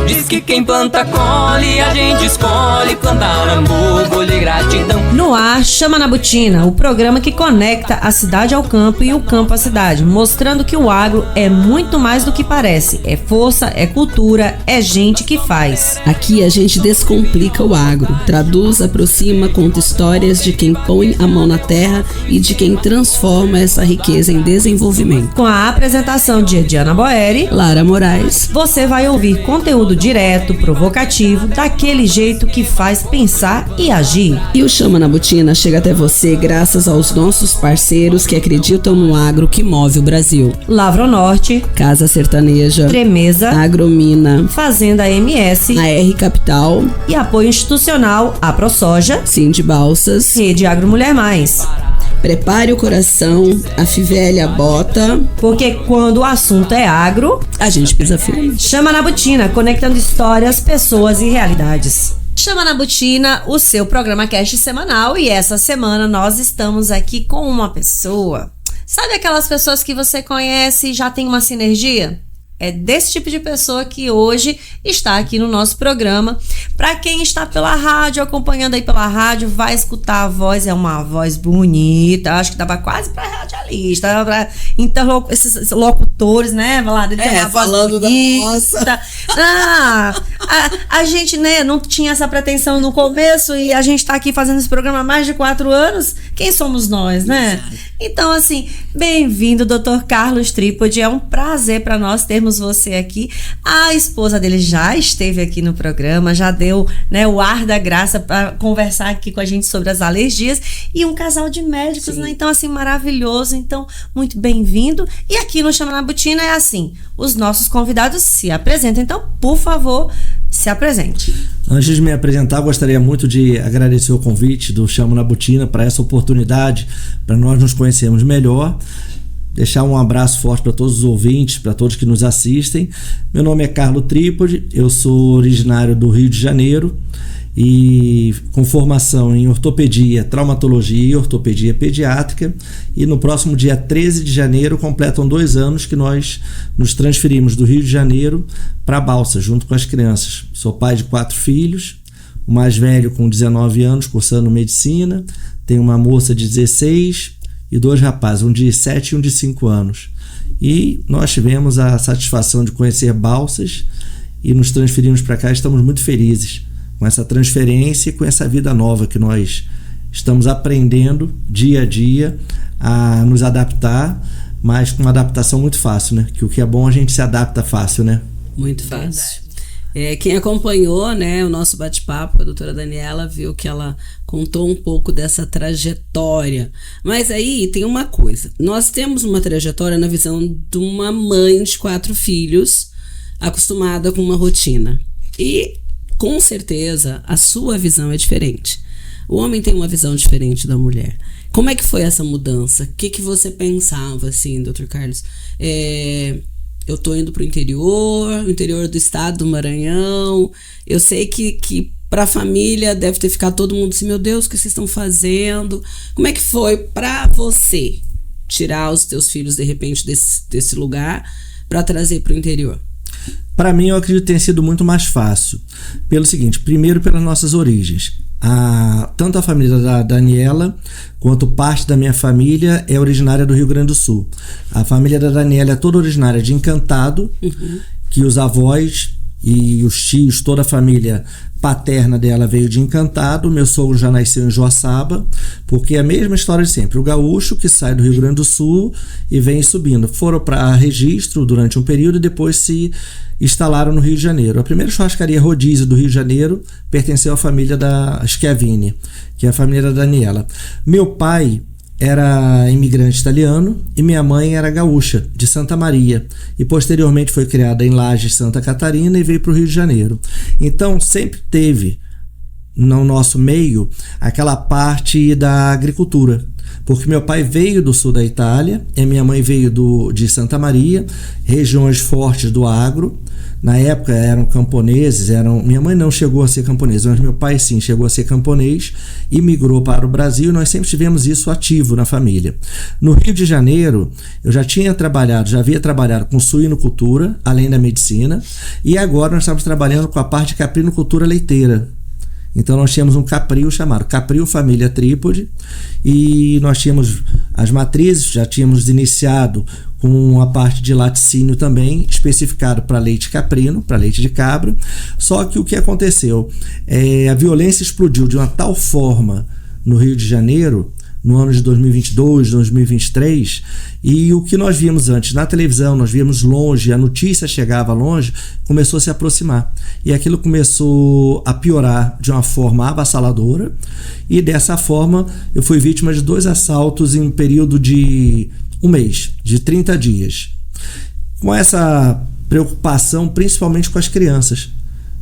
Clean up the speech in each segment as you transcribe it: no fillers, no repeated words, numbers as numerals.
Diz que quem planta colhe, a gente escolhe plantar amor, colher gratidão. No ar, Chama na Botina, o programa que conecta a cidade ao campo e o campo à cidade, mostrando que o agro é muito mais do que parece. É força, é cultura, é gente que faz. Aqui a gente descomplica o agro, traduz, aproxima, conta histórias de quem põe a mão na terra e de quem transforma essa riqueza em desenvolvimento. Com a apresentação de Ediana Boeri, Lara Moraes, você vai ouvir conteúdo direto, provocativo, daquele jeito que faz pensar e agir. E o Chama na Botina chega até você graças aos nossos parceiros que acreditam no agro que move o Brasil. Lavronorte, Casa Sertaneja, Tremeza, Agromina, Fazenda MS, AR Capital e apoio institucional a ProSoja, Sind Balsas, Rede Agro Mulher Mais. Prepare o coração, a fivele a bota, porque quando o assunto é agro, a gente pisa firme. Chama na Botina, conectando histórias, pessoas e realidades. Chama na Botina, o seu programa cast semanal, e essa semana nós estamos aqui com uma pessoa. Sabe aquelas pessoas que você conhece e já tem uma sinergia? É desse tipo de pessoa que hoje está aqui no nosso programa. Para quem está pela rádio, acompanhando aí pela rádio, vai escutar a voz, é uma voz bonita, acho que dava quase para radialista, para esses locutores, né? Falando da nossa. A gente, né, não tinha essa pretensão no começo e a gente está aqui fazendo esse programa há mais de 4 anos. Quem somos nós, né? Então, assim, bem-vindo, Dr. Carlos Trípode. É um prazer para nós termos você aqui. A esposa dele já esteve aqui no programa, já deu, né, o ar da graça para conversar aqui com a gente sobre as alergias, e um casal de médicos, né? Então, assim, maravilhoso. Então, muito bem-vindo. E aqui no Chama na Botina é assim, os nossos convidados se apresentam. Então, por favor, se apresente. Antes de me apresentar, gostaria muito de agradecer o convite do Chama na Botina para essa oportunidade, para nós nos conhecermos melhor. Deixar um abraço forte para todos os ouvintes, para todos que nos assistem. Meu nome é Carlos Trípode, eu sou originário do Rio de Janeiro e com formação em ortopedia, traumatologia e ortopedia pediátrica. E no próximo dia 13 de janeiro completam 2 anos que nós nos transferimos do Rio de Janeiro para Balsas, junto com as crianças. Sou pai de 4 filhos, o mais velho com 19 anos, cursando medicina, tenho uma moça de 16 e 2 rapazes, um de 7 e um de 5 anos. E nós tivemos a satisfação de conhecer Balsas e nos transferimos para cá. Estamos muito felizes com essa transferência e com essa vida nova que nós estamos aprendendo dia a dia a nos adaptar, mas com uma adaptação muito fácil, né? Que o que é bom a gente se adapta fácil, né? Muito fácil. Quem acompanhou, né, o nosso bate-papo com a doutora Daniela viu que ela contou um pouco dessa trajetória. Mas aí tem uma coisa. Nós temos uma trajetória na visão de uma mãe de 4 filhos acostumada com uma rotina. E, com certeza, a sua visão é diferente. O homem tem uma visão diferente da mulher. Como é que foi essa mudança? O que você pensava, assim, doutor Carlos? Eu tô indo pro interior do estado do Maranhão. Eu sei que pra família deve ter ficado todo mundo assim, meu Deus, o que vocês estão fazendo? Como é que foi pra você tirar os teus filhos, de repente, desse lugar pra trazer pro interior? Para mim, eu acredito que tenha sido muito mais fácil. Pelo seguinte, primeiro pelas nossas origens. Tanto a família da Daniela quanto parte da minha família é originária do Rio Grande do Sul. A família da Daniela é toda originária de Encantado, que os avós e os tios, toda a família paterna dela veio de Encantado. Meu sogro já nasceu em Joaçaba, porque é a mesma história de sempre. O gaúcho que sai do Rio Grande do Sul e vem subindo. Foram para registro durante um período e depois se instalaram no Rio de Janeiro. A primeira churrascaria rodízio do Rio de Janeiro pertenceu à família da Schiavini, que é a família da Daniela. Meu pai era imigrante italiano e minha mãe era gaúcha, de Santa Maria, e posteriormente foi criada em Lages, Santa Catarina, e veio para o Rio de Janeiro. Então sempre teve no nosso meio aquela parte da agricultura, porque meu pai veio do sul da Itália e minha mãe veio de Santa Maria, regiões fortes do agro. Na época eram camponeses, minha mãe não chegou a ser camponesa, mas meu pai sim chegou a ser camponês e migrou para o Brasil, e nós sempre tivemos isso ativo na família. No Rio de Janeiro, eu já havia trabalhado com suinocultura, além da medicina, e agora nós estamos trabalhando com a parte de caprinocultura leiteira. Então nós tínhamos um capril chamado Capril Família Trípode, e nós tínhamos as matrizes, já tínhamos iniciado com a parte de laticínio também, especificado para leite caprino, para leite de cabra. Só que o que aconteceu? A violência explodiu de uma tal forma no Rio de Janeiro, no ano de 2022, 2023, e o que nós vimos antes na televisão, nós víamos longe, a notícia chegava longe, começou a se aproximar. E aquilo começou a piorar de uma forma avassaladora, e dessa forma eu fui vítima de 2 assaltos em um período de um mês, de 30 dias. Com essa preocupação, principalmente com as crianças,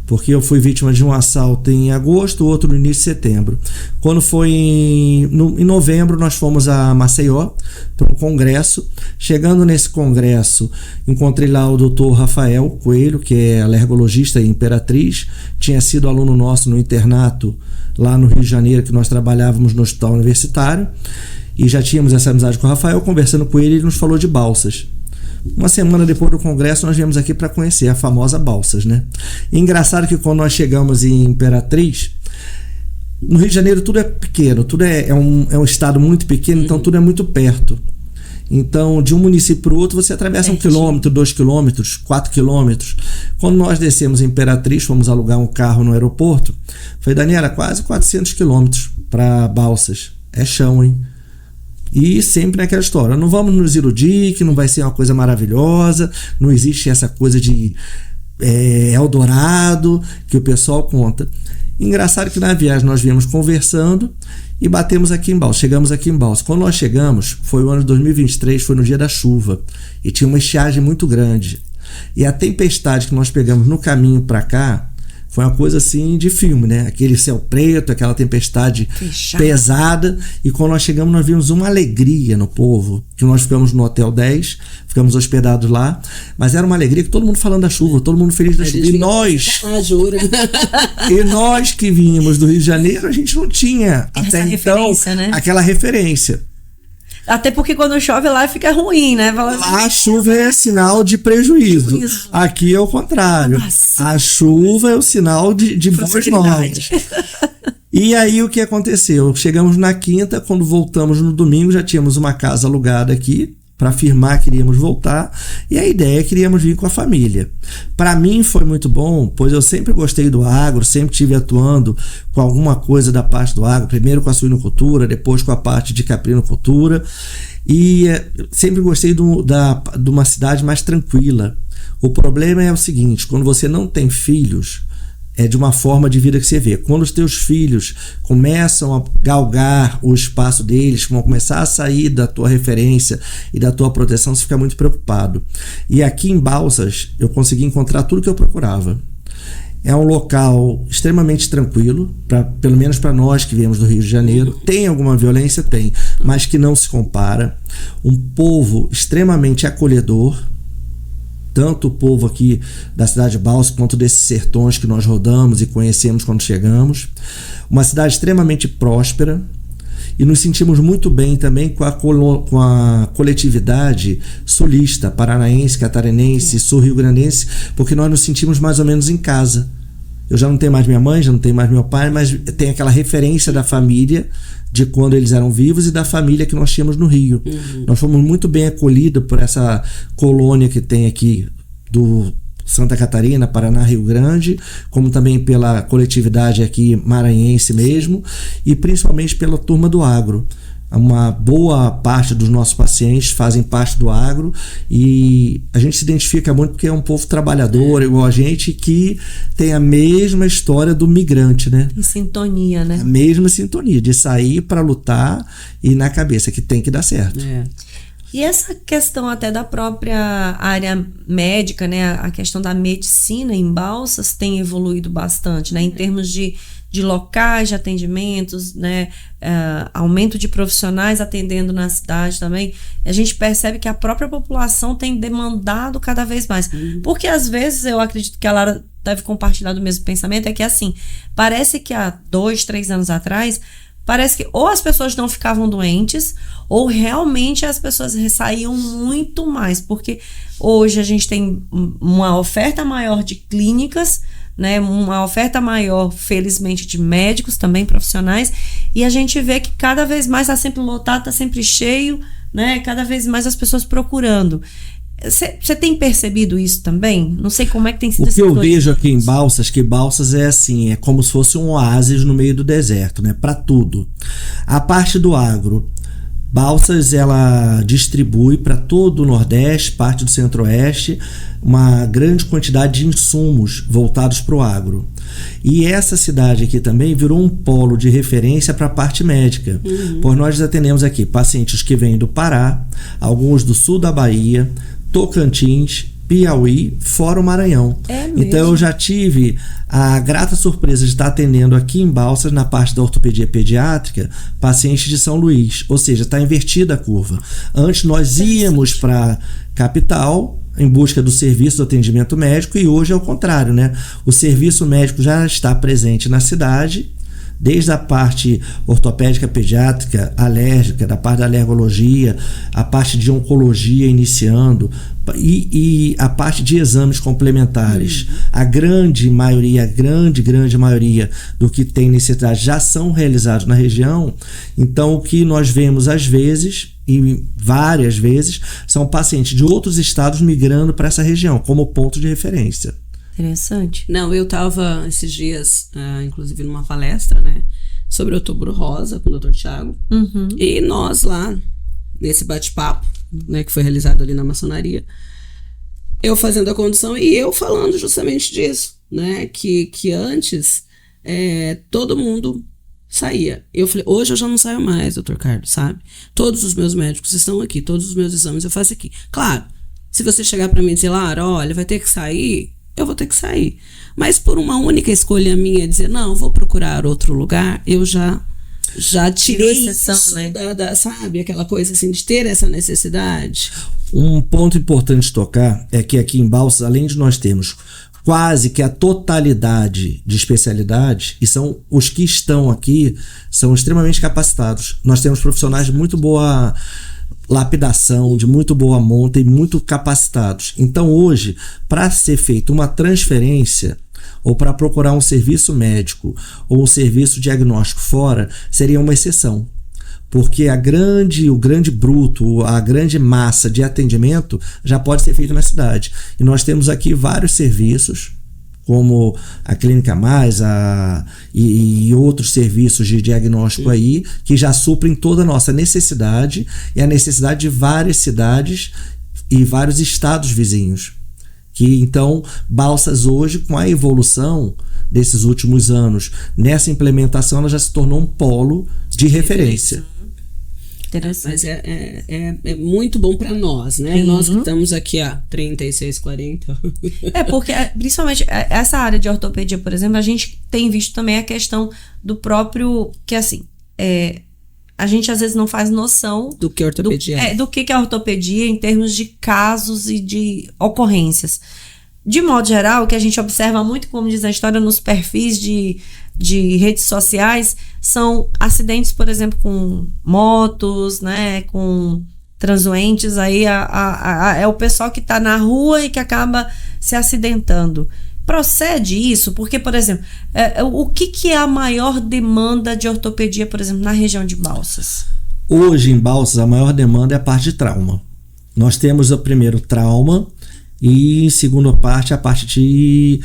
porque eu fui vítima de um assalto em agosto, outro no início de setembro. Quando foi em novembro, nós fomos a Maceió para um congresso. Chegando nesse congresso, encontrei lá o Dr. Rafael Coelho, que é alergologista e Imperatriz, tinha sido aluno nosso no internato lá no Rio de Janeiro, que nós trabalhávamos no hospital universitário, e já tínhamos essa amizade com o Rafael. Conversando com ele nos falou de Balsas. Uma semana depois do congresso, nós viemos aqui para conhecer a famosa Balsas, né? E engraçado que quando nós chegamos em Imperatriz, no Rio de Janeiro tudo é pequeno, tudo é um estado muito pequeno, então tudo é muito perto. Então, de um município para o outro, você atravessa 1 quilômetro, 2 quilômetros, 4 quilômetros. Quando nós descemos em Imperatriz, fomos alugar um carro no aeroporto, foi, Daniela, quase 400 quilômetros para Balsas. É chão, hein? E sempre naquela história, não vamos nos iludir que não vai ser uma coisa maravilhosa, não existe essa coisa de Eldorado que o pessoal conta. Engraçado que na viagem nós viemos conversando e batemos aqui em Balsas, chegamos aqui em Balsas. Quando nós chegamos, foi o ano de 2023, foi no dia da chuva, e tinha uma estiagem muito grande. E a tempestade que nós pegamos no caminho para cá foi uma coisa assim de filme, né? Aquele céu preto, aquela tempestade pesada. E quando nós chegamos, nós vimos uma alegria no povo. Que nós ficamos no Hotel 10, ficamos hospedados lá. Mas era uma alegria que todo mundo falando da chuva, todo mundo feliz da chuva. E nós... juro. E nós que vínhamos do Rio de Janeiro, a gente não tinha até então aquela referência. Até porque quando chove lá fica ruim, né? Fala assim, a chuva é sinal de prejuízo. Aqui é o contrário. Nossa. A chuva é o sinal de boas novas. E aí o que aconteceu? Chegamos na quinta, quando voltamos no domingo, já tínhamos uma casa alugada aqui para afirmar que iríamos voltar, e a ideia é que iríamos vir com a família. Para mim foi muito bom, pois eu sempre gostei do agro, sempre estive atuando com alguma coisa da parte do agro, primeiro com a suinocultura, depois com a parte de caprinocultura, e sempre gostei de uma cidade mais tranquila. O problema é o seguinte, quando você não tem filhos, é de uma forma de vida que você vê. Quando os teus filhos começam a galgar o espaço deles, vão começar a sair da tua referência e da tua proteção, você fica muito preocupado. E aqui em Balsas, eu consegui encontrar tudo que eu procurava. É um local extremamente tranquilo, pelo menos para nós que viemos do Rio de Janeiro. Tem alguma violência? Tem, mas que não se compara. Um povo extremamente acolhedor, tanto o povo aqui da cidade de Balsas quanto desses sertões que nós rodamos e conhecemos quando chegamos. Uma cidade extremamente próspera, e nos sentimos muito bem também com a coletividade sulista, paranaense, catarinense, sul-rio-grandense, porque nós nos sentimos mais ou menos em casa. Eu já não tenho mais minha mãe, já não tenho mais meu pai, mas tem aquela referência da família de quando eles eram vivos e da família que nós tínhamos no Rio. Nós fomos muito bem acolhidos por essa colônia que tem aqui do Santa Catarina, Paraná, Rio Grande, como também pela coletividade aqui maranhense mesmo, e principalmente pela turma do agro. Uma boa parte dos nossos pacientes fazem parte do agro, e a gente se identifica muito porque é um povo trabalhador, igual a gente, que tem a mesma história do migrante, né? Em sintonia, né? A mesma sintonia, de sair para lutar e na cabeça que tem que dar certo. E essa questão até da própria área médica, né? A questão da medicina em Balsas tem evoluído bastante, né? Em termos de de locais de atendimentos, né, aumento de profissionais atendendo na cidade também, a gente percebe que a própria população tem demandado cada vez mais. Porque às vezes, eu acredito que a Lara deve compartilhar do mesmo pensamento, é que assim, parece que há 2, 3 anos atrás, parece que ou as pessoas não ficavam doentes, ou realmente as pessoas saíam muito mais, porque hoje a gente tem uma oferta maior de clínicas, né, uma oferta maior, felizmente, de médicos também, profissionais, e a gente vê que cada vez mais está sempre lotado, está sempre cheio, né, cada vez mais as pessoas procurando. Você tem percebido isso também? Não sei como é que tem sido. O que eu vejo aqui em Balsas, que Balsas é assim, é como se fosse um oásis no meio do deserto, né, para tudo. A parte do agro, Balsas, ela distribui para todo o Nordeste, parte do Centro-Oeste, uma grande quantidade de insumos voltados para o agro. E essa cidade aqui também virou um polo de referência para a parte médica. Pois nós atendemos aqui pacientes que vêm do Pará, alguns do sul da Bahia, Tocantins, Piauí, fora o Maranhão. Então eu já tive a grata surpresa de estar atendendo aqui em Balsas, na parte da ortopedia pediátrica, pacientes de São Luís, ou seja, está invertida a curva. Antes nós íamos para capital em busca do serviço do atendimento médico, e hoje é o contrário, né? O serviço médico já está presente na cidade, desde a parte ortopédica pediátrica, alérgica, da parte da alergologia, a parte de oncologia iniciando, e a parte de exames complementares. A grande maioria, grande maioria do que tem necessidade já são realizados na região. Então, o que nós vemos às vezes, e várias vezes, são pacientes de outros estados migrando para essa região como ponto de referência. Interessante. Não, eu estava esses dias, inclusive, numa palestra, né, sobre Outubro Rosa com o Dr. Thiago. E nós lá, nesse bate-papo, né, que foi realizado ali na maçonaria, eu fazendo a condução e eu falando justamente disso, né, que antes todo mundo saía. Eu falei, hoje eu já não saio mais, doutor Carlos, sabe? Todos os meus médicos estão aqui, todos os meus exames eu faço aqui. Claro, se você chegar para mim e dizer, Lara, olha, vai ter que sair, eu vou ter que sair. Mas por uma única escolha minha, dizer, não, vou procurar outro lugar, eu já tirei isso, né? Sabe, aquela coisa assim, de ter essa necessidade. Um ponto importante de tocar é que aqui em Balsas, além de nós termos quase que a totalidade de especialidades, e são os que estão aqui, são extremamente capacitados. Nós temos profissionais de muito boa lapidação, de muito boa monta e muito capacitados. Então hoje, para ser feita uma transferência ou para procurar um serviço médico ou um serviço diagnóstico fora, seria uma exceção. Porque o grande bruto, a grande massa de atendimento já pode ser feito na cidade. E nós temos aqui vários serviços, como a Clínica Mais e outros serviços de diagnóstico aí, que já suprem toda a nossa necessidade e a necessidade de várias cidades e vários estados vizinhos. Que então, Balsas hoje, com a evolução desses últimos anos, nessa implementação, ela já se tornou um polo de referência. Mas é muito bom para nós, né? Nós que estamos aqui há 36, 40. Porque, principalmente, essa área de ortopedia, por exemplo, a gente tem visto também a questão do próprio, que assim, a gente às vezes não faz noção do que ortopedia é. Do que é ortopedia em termos de casos e de ocorrências. De modo geral, o que a gente observa muito, como diz a história, nos perfis de redes sociais, são acidentes, por exemplo, com motos, né, com transuentes, aí é o pessoal que está na rua e que acaba se acidentando. Procede isso? Porque, por exemplo, o que é a maior demanda de ortopedia, por exemplo, na região de Balsas? Hoje, em Balsas, a maior demanda é a parte de trauma. Nós temos o primeiro trauma e, em segunda parte, a parte de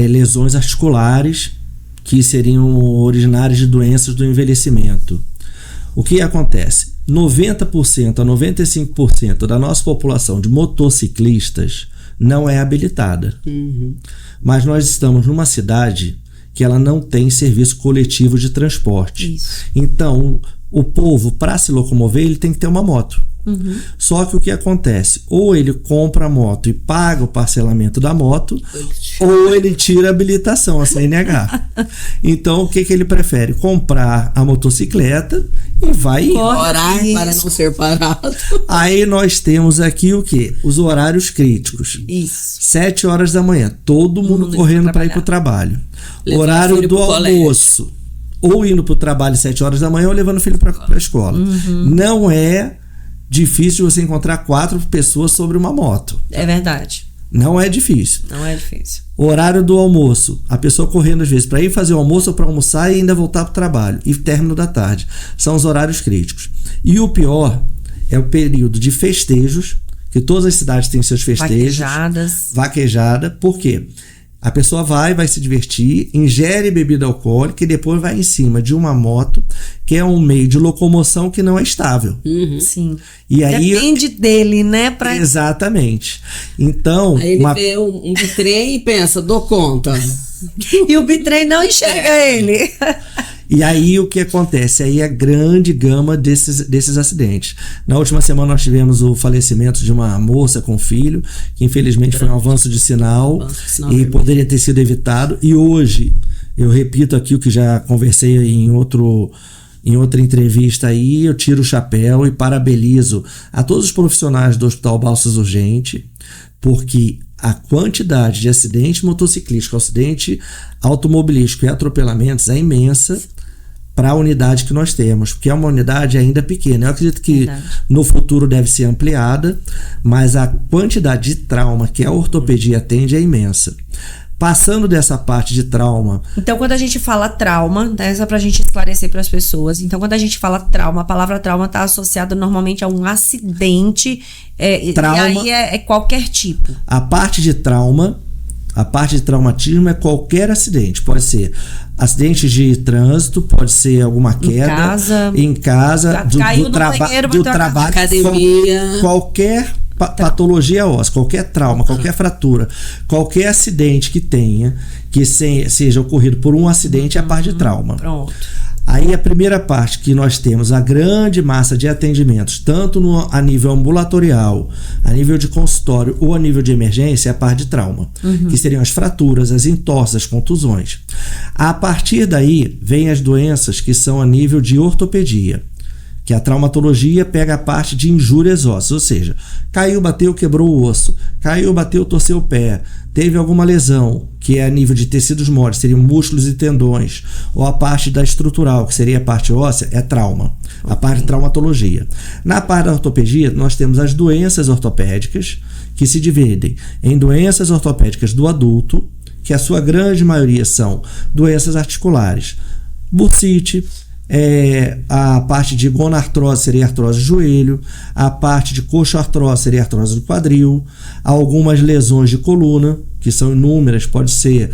lesões articulares, que seriam originárias de doenças do envelhecimento. O que acontece? 90% a 95% da nossa população de motociclistas não é habilitada. Mas nós estamos numa cidade que ela não tem serviço coletivo de transporte. Isso. Então, o povo, para se locomover, ele tem que ter uma moto. Só que o que acontece? Ou ele compra a moto e paga o parcelamento da moto, ou ele tira a habilitação, a CNH. Então, o que ele prefere? Comprar a motocicleta e vai Orar para não ser parado. Aí nós temos aqui o quê? Os horários críticos. Isso. 7 horas da manhã, todo mundo correndo para ir para o trabalho. Levar Horário filho do pro colégio. almoço. Ou indo para o trabalho 7 horas da manhã ou levando o filho para a escola. Não é difícil você encontrar 4 pessoas sobre uma moto. É verdade. Não é difícil. Não é difícil. Horário do almoço. A pessoa correndo às vezes para ir fazer o almoço ou para almoçar e ainda voltar para o trabalho. E término da tarde. São os horários críticos. E o pior é o período de festejos, que todas as cidades têm seus festejos. Vaquejada. Por quê? A pessoa vai se divertir, ingere bebida alcoólica e depois vai em cima de uma moto, que é um meio de locomoção que não é estável. Sim. E aí, depende dele, né? Exatamente. Então... Aí ele vê um bitrem e pensa, dou conta. E o bitrem não enxerga ele. E aí o que acontece? Aí a grande gama desses acidentes. Na última semana nós tivemos o falecimento de uma moça com filho, que infelizmente foi um avanço de sinal e poderia ter sido evitado. E hoje, eu repito aqui o que já conversei em outra entrevista aí, eu tiro o chapéu e parabenizo a todos os profissionais do Hospital Balsas Urgente, porque a quantidade de acidente motociclístico, acidente automobilístico e atropelamentos é imensa para a unidade que nós temos, porque é uma unidade ainda pequena. Eu acredito que no futuro deve ser ampliada, mas a quantidade de trauma que a ortopedia atende é imensa. Passando dessa parte de trauma... Então, quando a gente fala trauma, né, só pra gente esclarecer para as pessoas, então quando a gente fala trauma, a palavra trauma está associada normalmente a um acidente, trauma, e aí é qualquer tipo. A parte de traumatismo é qualquer acidente, pode ser acidente de trânsito, pode ser alguma queda em casa, do trabalho, academia, qualquer patologia óssea, qualquer trauma, qualquer fratura, qualquer acidente que tenha, que seja ocorrido por um acidente, é a parte de trauma. Pronto. Aí a primeira parte que nós temos, a grande massa de atendimentos, tanto a nível ambulatorial, a nível de consultório ou a nível de emergência, é a parte de trauma, que seriam as fraturas, as entorses, as contusões. A partir daí, vem as doenças que são a nível de ortopedia, que a traumatologia pega a parte de injúrias ósseas, ou seja, caiu, bateu, quebrou o osso, caiu, bateu, torceu o pé, teve alguma lesão, que é a nível de tecidos moles, seriam músculos e tendões, ou a parte da estrutural, que seria a parte óssea, é trauma, a parte de traumatologia. Na parte da ortopedia, nós temos as doenças ortopédicas, que se dividem em doenças ortopédicas do adulto, que a sua grande maioria são doenças articulares, bursite, a parte de gonartrose seria artrose do joelho, a parte de coxoartrose seria artrose do quadril, algumas lesões de coluna, que são inúmeras, pode ser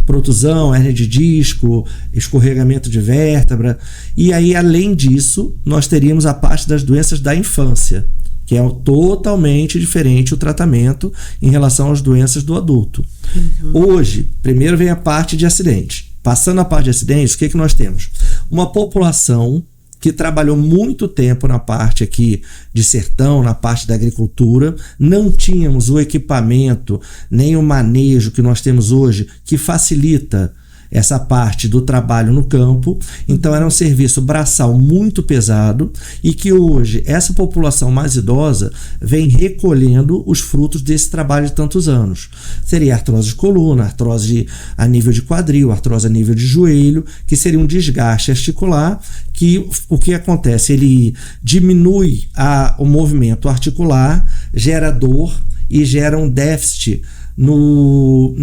protusão, hérnia de disco, escorregamento de vértebra, e aí além disso nós teríamos a parte das doenças da infância, que é totalmente diferente o tratamento em relação às doenças do adulto. Hoje, primeiro vem a parte de acidente. Passando a parte de acidentes, o que nós temos? Uma população que trabalhou muito tempo na parte aqui de sertão, na parte da agricultura, não tínhamos o equipamento, nem o manejo que nós temos hoje, que facilita essa parte do trabalho no campo. Então era um serviço braçal muito pesado e que hoje essa população mais idosa vem recolhendo os frutos desse trabalho de tantos anos. Seria artrose de coluna, artrose a nível de quadril, artrose a nível de joelho, que seria um desgaste articular, que o que acontece? Ele diminui o movimento articular, gera dor e gera um déficit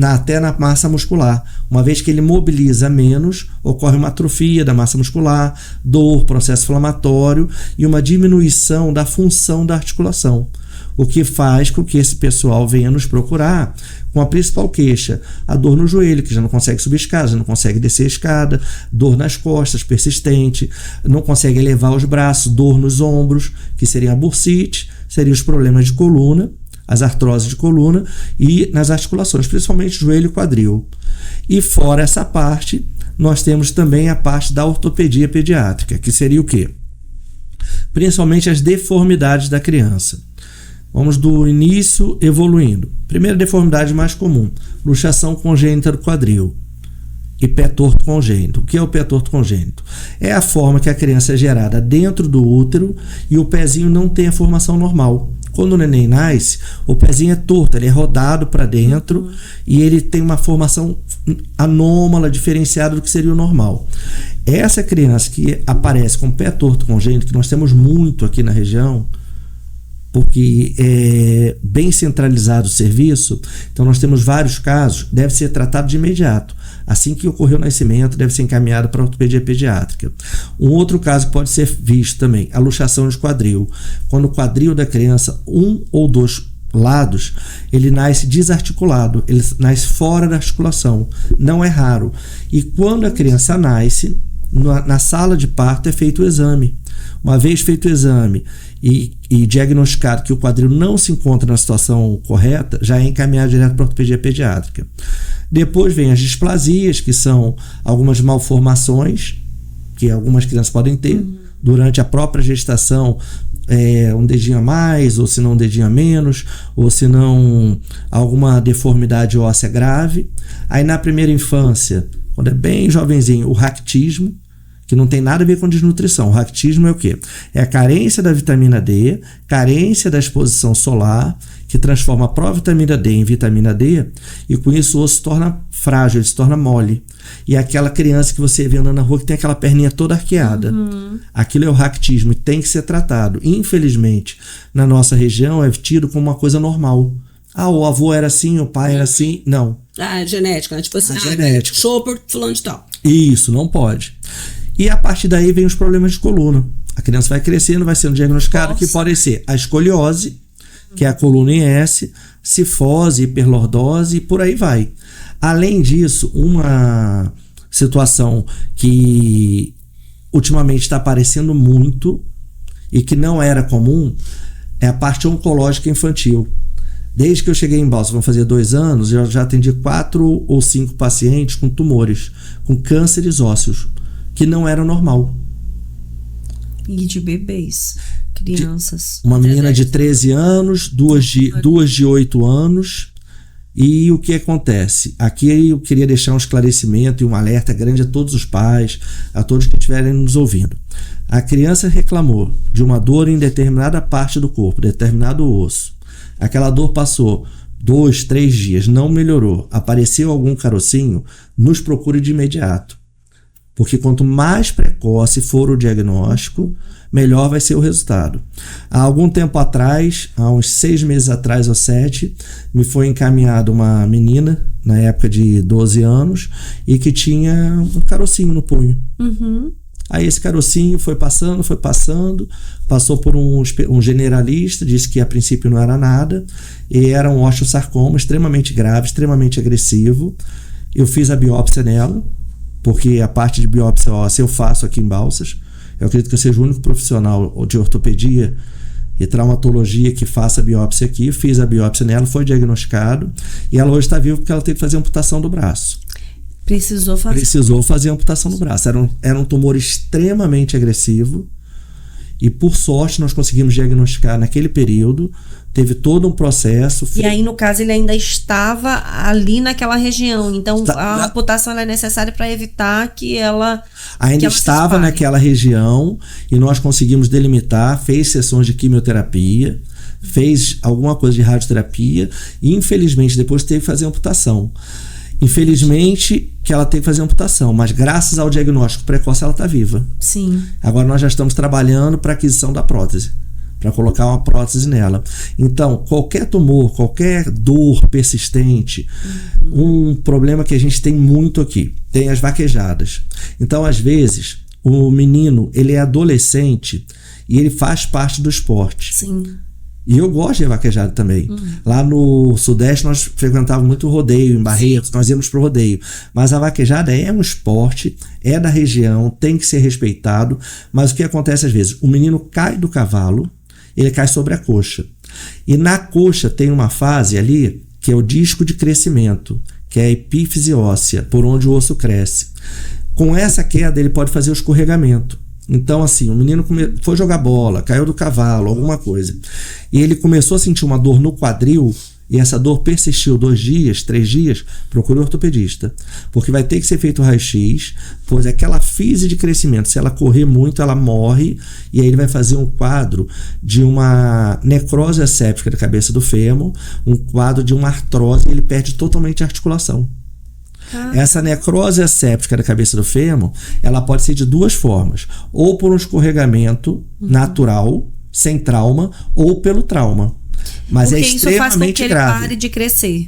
até na massa muscular. Uma vez que ele mobiliza menos, ocorre uma atrofia da massa muscular, dor, processo inflamatório e uma diminuição da função da articulação. O que faz com que esse pessoal venha nos procurar com a principal queixa, a dor no joelho, que já não consegue subir escada, já não consegue descer a escada, dor nas costas persistente, não consegue elevar os braços, dor nos ombros, que seria a bursite, seriam os problemas de coluna, as artroses de coluna e nas articulações, principalmente joelho e quadril. E fora essa parte, nós temos também a parte da ortopedia pediátrica, que seria o quê? principalmente as deformidades da criança. Vamos do início evoluindo. Primeira deformidade mais comum, luxação congênita do quadril e pé torto congênito. O que é o pé torto congênito? É a forma que a criança é gerada dentro do útero e o pezinho não tem a formação normal. Quando o neném nasce, o pezinho é torto, ele é rodado para dentro e ele tem uma formação anômala, diferenciada do que seria o normal. Essa criança que aparece com pé torto congênito, que nós temos muito aqui na região, porque é bem centralizado o serviço, então nós temos vários casos, deve ser tratado de imediato. Assim que ocorreu o nascimento, deve ser encaminhado para a ortopedia pediátrica. Um outro caso que pode ser visto também, a luxação de quadril. Quando o quadril da criança, um ou dois lados, ele nasce desarticulado, ele nasce fora da articulação. Não é raro. E quando a criança nasce, na sala de parto é feito o exame. Uma vez feito o exame e diagnosticado que o quadril não se encontra na situação correta, já é encaminhado direto para a ortopedia pediátrica. Depois vem as displasias, que são algumas malformações que algumas crianças podem ter durante a própria gestação, um dedinho a mais, ou se não um dedinho a menos, ou se não alguma deformidade óssea grave. Aí na primeira infância, quando é bem jovenzinho, o raquitismo, que não tem nada a ver com desnutrição. O raquitismo é o quê? É a carência da vitamina D, carência da exposição solar, que transforma a própria vitamina D em vitamina D, e com isso o osso se torna frágil, ele se torna mole. E aquela criança que você vê andando na rua que tem aquela perninha toda arqueada. Aquilo é o raquitismo e tem que ser tratado. Infelizmente, na nossa região é tido como uma coisa normal. O avô era assim, o pai era assim. Não. É genética, né? Tipo assim, genética. Show por fulano de tal. Isso, não pode. E a partir daí vem os problemas de coluna. A criança vai crescendo, vai sendo diagnosticada, que podem ser a escoliose, que é a coluna em S, cifose, hiperlordose e por aí vai. Além disso, uma situação que ultimamente está aparecendo muito e que não era comum é a parte oncológica infantil. Desde que eu cheguei em Balsas, vão fazer 2 anos, eu já atendi 4 ou 5 pacientes com tumores, com cânceres ósseos, que não era normal. E de bebês, crianças. Uma menina de 13 anos, duas de 8 anos. E o que acontece? Aqui eu queria deixar um esclarecimento e um alerta grande a todos os pais, a todos que estiverem nos ouvindo. A criança reclamou de uma dor em determinada parte do corpo, determinado osso. Aquela dor passou 2, 3 dias, não melhorou, apareceu algum carocinho, nos procure de imediato. Porque quanto mais precoce for o diagnóstico, melhor vai ser o resultado. Há algum tempo atrás, há uns 6 meses atrás ou 7, me foi encaminhada uma menina, na época de 12 anos, e que tinha um carocinho no punho. Aí esse carocinho foi passando, passou por um generalista, disse que a princípio não era nada, e era um osteosarcoma extremamente grave, extremamente agressivo. Eu fiz a biópsia nela, porque a parte de biópsia óssea eu faço aqui em Balsas. Eu acredito que eu seja o único profissional de ortopedia e traumatologia que faça a biópsia aqui. Fiz a biópsia nela, foi diagnosticado, e ela hoje está viva porque ela teve que fazer amputação do braço. Precisou fazer a amputação do braço. Era um tumor extremamente agressivo e, por sorte, nós conseguimos diagnosticar naquele período. Teve todo um processo. E aí, no caso, ele ainda estava ali naquela região. Então, a amputação é necessária para evitar que ela... Ainda estava naquela região e nós conseguimos delimitar, fez sessões de quimioterapia, fez alguma coisa de radioterapia e, infelizmente, depois teve que fazer amputação. Infelizmente que ela teve que fazer amputação, mas graças ao diagnóstico precoce ela está viva. Sim. Agora nós já estamos trabalhando para a aquisição da prótese, para colocar uma prótese nela. Então, qualquer tumor, qualquer dor persistente, um problema que a gente tem muito aqui, tem as vaquejadas. Então, às vezes, o menino, ele é adolescente e ele faz parte do esporte. Sim. E eu gosto de vaquejada também. Lá no Sudeste nós frequentávamos muito rodeio, em Barretos, nós íamos pro rodeio. Mas a vaquejada é um esporte, é da região, tem que ser respeitado. Mas o que acontece às vezes? O menino cai do cavalo, ele cai sobre a coxa. E na coxa tem uma fase ali, que é o disco de crescimento, que é a epífise óssea, por onde o osso cresce. Com essa queda ele pode fazer o escorregamento. Então, assim, o menino foi jogar bola, caiu do cavalo, alguma coisa. E ele começou a sentir uma dor no quadril, e essa dor persistiu 2 dias, 3 dias, procure um ortopedista. Porque vai ter que ser feito o raio-x, pois aquela fise de crescimento, se ela correr muito, ela morre, e aí ele vai fazer um quadro de uma necrose asséptica da cabeça do fêmur, um quadro de uma artrose, e ele perde totalmente a articulação. Essa necrose asséptica da cabeça do fêmur, ela pode ser de 2 formas. Ou por um escorregamento natural, sem trauma, ou pelo trauma. Mas porque é isso faz com extremamente que ele grave. pare de crescer.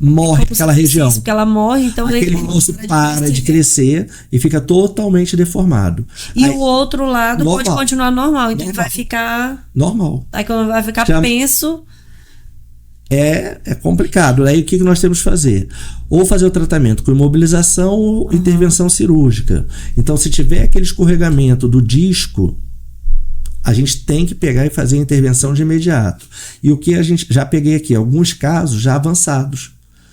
Morre aquela região. Porque ela morre, então Aquele osso para de crescer e fica totalmente deformado. E aí, o outro lado normal. pode continuar normal. Então Normal. vai ficar. Normal. Aí quando vai ficar Já- penso. É complicado. Aí o que nós temos que fazer? Ou fazer o tratamento com imobilização ou intervenção cirúrgica. Então, se tiver aquele escorregamento do disco, a gente tem que pegar e fazer a intervenção de imediato. E o que a gente já peguei aqui, alguns casos já avançados.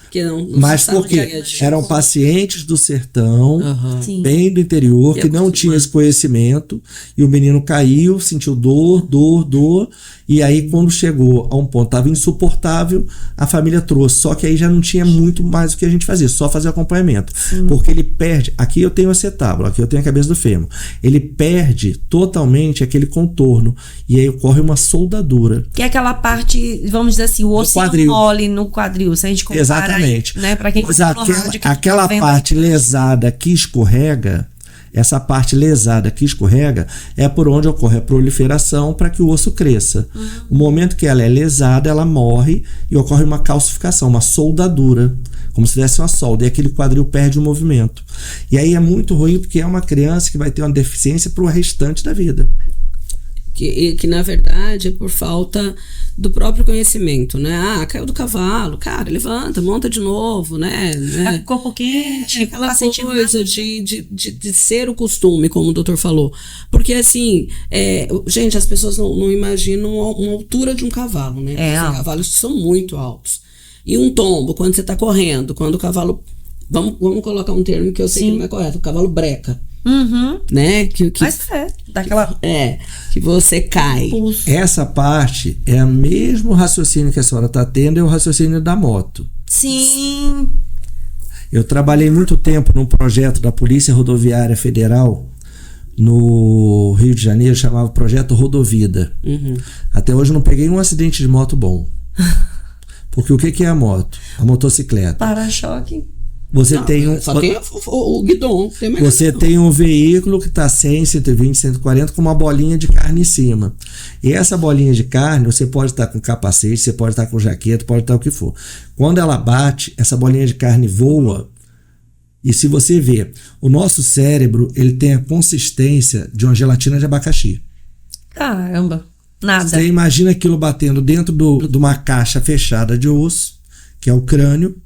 Que não Mas se sabe porque diagnosticar. eram pacientes do sertão, Sim. bem do interior, E que não acostumado. tinha esse conhecimento, e o menino caiu, sentiu dor, e aí quando chegou a um ponto, estava insuportável, a família trouxe, só que aí já não tinha muito mais o que a gente fazia, só fazer acompanhamento, porque ele perde, aqui eu tenho o acetábulo, aqui eu tenho a cabeça do fêmur, ele perde totalmente aquele contorno, e aí ocorre uma soldadura. Que é aquela parte, vamos dizer assim, o ossinho quadril. mole no quadril. Se a gente compara, Exatamente. né, para quem Pois tá no rádio, que aquela tá vendo parte lesada que escorrega, essa parte lesada que escorrega é por onde ocorre a proliferação para que o osso cresça. O momento que ela é lesada, ela morre e ocorre uma calcificação, uma soldadura, como se tivesse uma solda, e aquele quadril perde o movimento. E aí é muito ruim porque é uma criança que vai ter uma deficiência para o restante da vida. Que na verdade é por falta do próprio conhecimento, né? Ah, caiu do cavalo, cara, levanta, monta de novo, né? Tá com corpo quente, Aquela tá sentindo coisa de ser o costume, como o doutor falou. Porque assim, gente, as pessoas não imaginam uma altura de um cavalo, né? Porque alto. cavalos são muito altos. E um tombo, quando você tá correndo, quando o cavalo. Vamos colocar um termo que eu sei que não é correto, o cavalo breca. Uhum. Né? Mas daquela Que você cai. pulso. Essa parte é o mesmo raciocínio que a senhora está tendo, é o raciocínio da moto. Sim. Eu trabalhei muito tempo num projeto da Polícia Rodoviária Federal no Rio de Janeiro, chamava Projeto Rodovida. Até hoje eu não peguei um acidente de moto bom. Porque o que é a moto? A motocicleta. Para-choque. Você tem um... Só tem o guidon. Tem mais Você guidon. tem um veículo que está 100, 120, 140 com uma bolinha de carne em cima. E essa bolinha de carne, você pode estar com capacete, você pode estar com jaqueta, pode estar o que for. Quando ela bate, essa bolinha de carne voa. E se você ver, o nosso cérebro, ele tem a consistência de uma gelatina de abacaxi. Caramba. Nada. Você imagina aquilo batendo dentro de uma caixa fechada de osso, que é o crânio,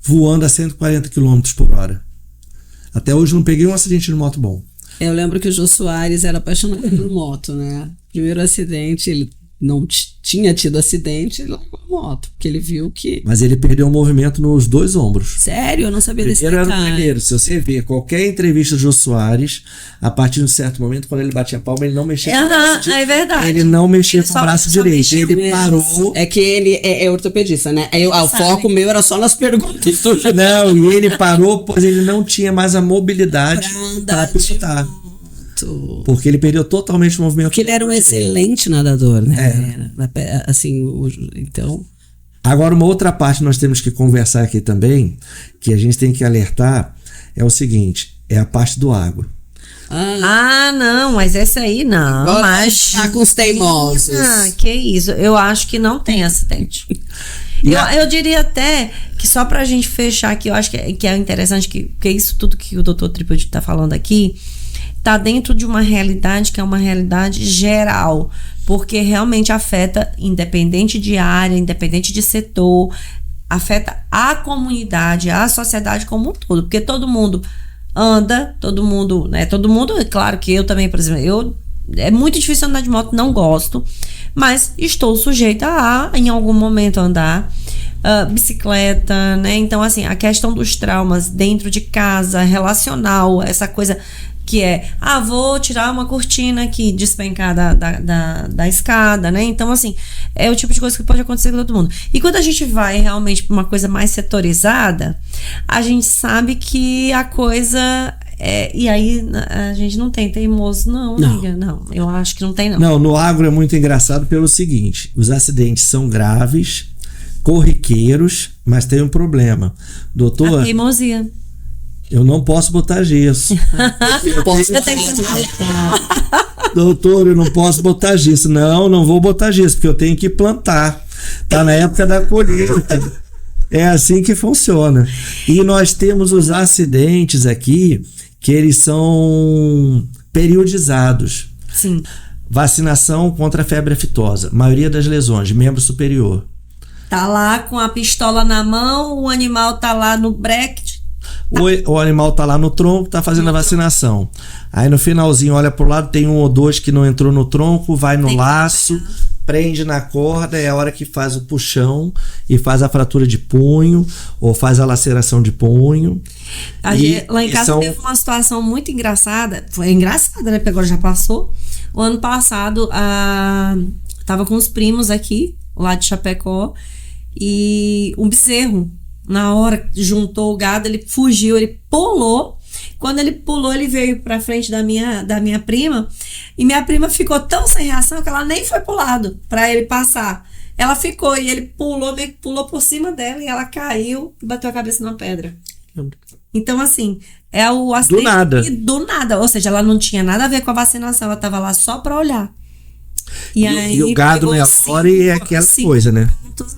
voando a 140 km por hora. Até hoje não peguei um acidente de moto bom. Eu lembro que o Jô Soares era apaixonado por moto, né? Primeiro acidente, ele não tinha tido acidente, ele largou a moto, porque ele viu que... Mas ele perdeu o movimento nos 2 ombros. Sério, eu não sabia desse Primeiro era o detalhe. primeiro. Se você ver qualquer entrevista do Jô Soares, a partir de um certo momento, quando ele batia a palma, ele não mexia com o braço É verdade. Ele não mexia Ele com só- o braço só direito. mexia Ele com parou. É que ele é ortopedista, né? Aí o foco meu era só nas perguntas. Não, e ele parou, pois ele não tinha mais a mobilidade Pra para andar de pilotar. moto. Porque ele perdeu totalmente o movimento. Porque ele era um excelente nadador, né? Assim, então... Agora, uma outra parte que nós temos que conversar aqui também, que a gente tem que alertar, é o seguinte, é a parte do agro. Ah, não, mas essa aí não. Agora Mas tá com os teimosos. Que isso. Eu acho que não tem acidente. Eu diria até que só pra gente fechar aqui, eu acho que é interessante que isso tudo que o Dr. Tripodi tá falando aqui tá dentro de uma realidade que é uma realidade geral, porque realmente afeta, independente de área, independente de setor, afeta a comunidade, a sociedade como um todo, porque todo mundo anda, todo mundo, é claro que eu também, por exemplo, é muito difícil andar de moto, não gosto, mas estou sujeita a, em algum momento, andar. bicicleta, né? Então, assim, a questão dos traumas dentro de casa, relacional, essa coisa que é, vou tirar uma cortina aqui, despencar da escada, né? Então, assim, é o tipo de coisa que pode acontecer com todo mundo. E quando a gente vai realmente para uma coisa mais setorizada, a gente sabe que a coisa... e aí a gente não tem teimoso, não, amiga. Não, eu acho que não tem, não. Não, no agro é muito engraçado pelo seguinte: os acidentes são graves, corriqueiros, mas tem um problema. Doutor, A teimosia. eu não posso botar gesso. Doutor, eu não posso botar gesso. Não vou botar gesso, porque eu tenho que plantar. Tá na época da colheita. É assim que funciona. E nós temos os acidentes aqui, que eles são periodizados. Sim. Vacinação contra a febre aftosa. Maioria das lesões, membro superior. Tá lá com a pistola na mão, o animal tá lá no breque. O animal tá lá no tronco, tá fazendo a vacinação. Aí no finalzinho, olha pro lado, tem um ou dois que não entrou no tronco, vai no laço, prende na corda, é a hora que faz o puxão e faz a fratura de punho ou faz a laceração de punho. Lá em casa teve uma situação muito engraçada. Foi engraçada, né? Porque agora já passou. O ano passado, tava com os primos aqui, lá de Chapecó, e um bezerro, na hora que juntou o gado, ele fugiu, ele pulou. Quando ele pulou, ele veio pra frente da minha prima, e minha prima ficou tão sem reação que ela nem foi pro lado pra ele passar. Ela ficou, e ele pulou por cima dela, e ela caiu e bateu a cabeça numa pedra. Então, assim, é o acidente do nada. Ou seja, ela não tinha nada a ver com a vacinação, ela tava lá só pra olhar. E o gado Nelore é aquela coisa, né?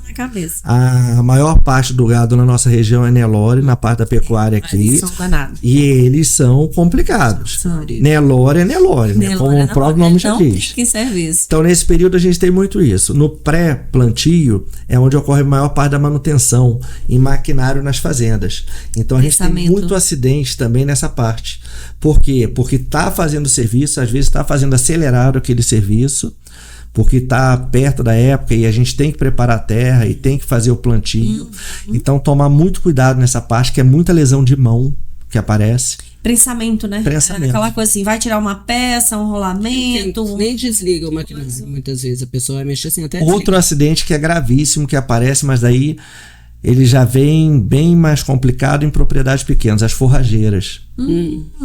Na cabeça. A maior parte do gado na nossa região é Nelore, na parte da pecuária aqui. Eles são danados. E eles são complicados. Nelore é Nelore, né? Como o próprio nome já diz. Em serviço. Então, nesse período, a gente tem muito isso. No pré-plantio é onde ocorre a maior parte da manutenção em maquinário nas fazendas. Então, a gente tem muito acidente também nessa parte. Por quê? Porque está fazendo serviço, às vezes está fazendo acelerado aquele serviço, porque está perto da época e a gente tem que preparar a terra e tem que fazer o plantio. Então, tomar muito cuidado nessa parte, que é muita lesão de mão que aparece. Prensamento, né? Prensamento. Aquela coisa assim, vai tirar uma peça, um rolamento. Nem desliga o maquinário, muitas vezes. A pessoa vai mexer assim até Outro acidente que é gravíssimo, que aparece, mas daí ele já vem bem mais complicado em propriedades pequenas, as forrageiras.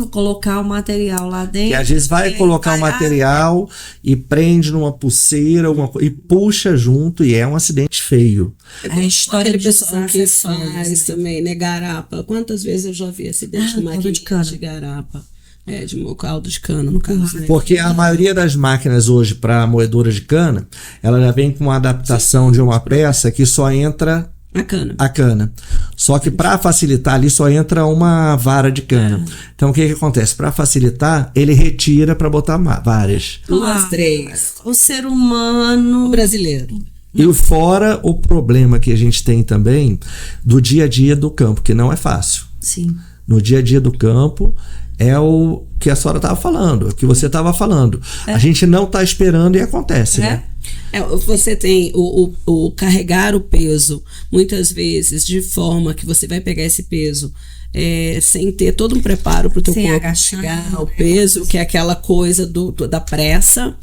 Colocar o material lá dentro. Que às vezes vai colocar o material e prende numa pulseira e puxa junto, e é um acidente feio. É a história Aquele de pessoal que acessórios, faz também, né? Garapa. Quantas vezes eu já vi acidente com máquina de garapa? De caldo de cana, no caso. Né? Porque a maioria das máquinas hoje para moedora de cana, ela já vem com uma adaptação de uma peça que só entra a cana. Só que para facilitar ali só entra uma vara de cana. Então o que acontece? Para facilitar, ele retira para botar várias. 2, 3. O ser humano. O brasileiro. E fora o problema que a gente tem também do dia a dia do campo, que não é fácil. Sim. No dia a dia do campo é o que a senhora estava falando, o que você estava falando. A gente não está esperando e acontece, né? Você tem o carregar o peso, muitas vezes, de forma que você vai pegar esse peso sem ter todo um preparo para o teu corpo chegar ao peso, que é aquela coisa da pressa,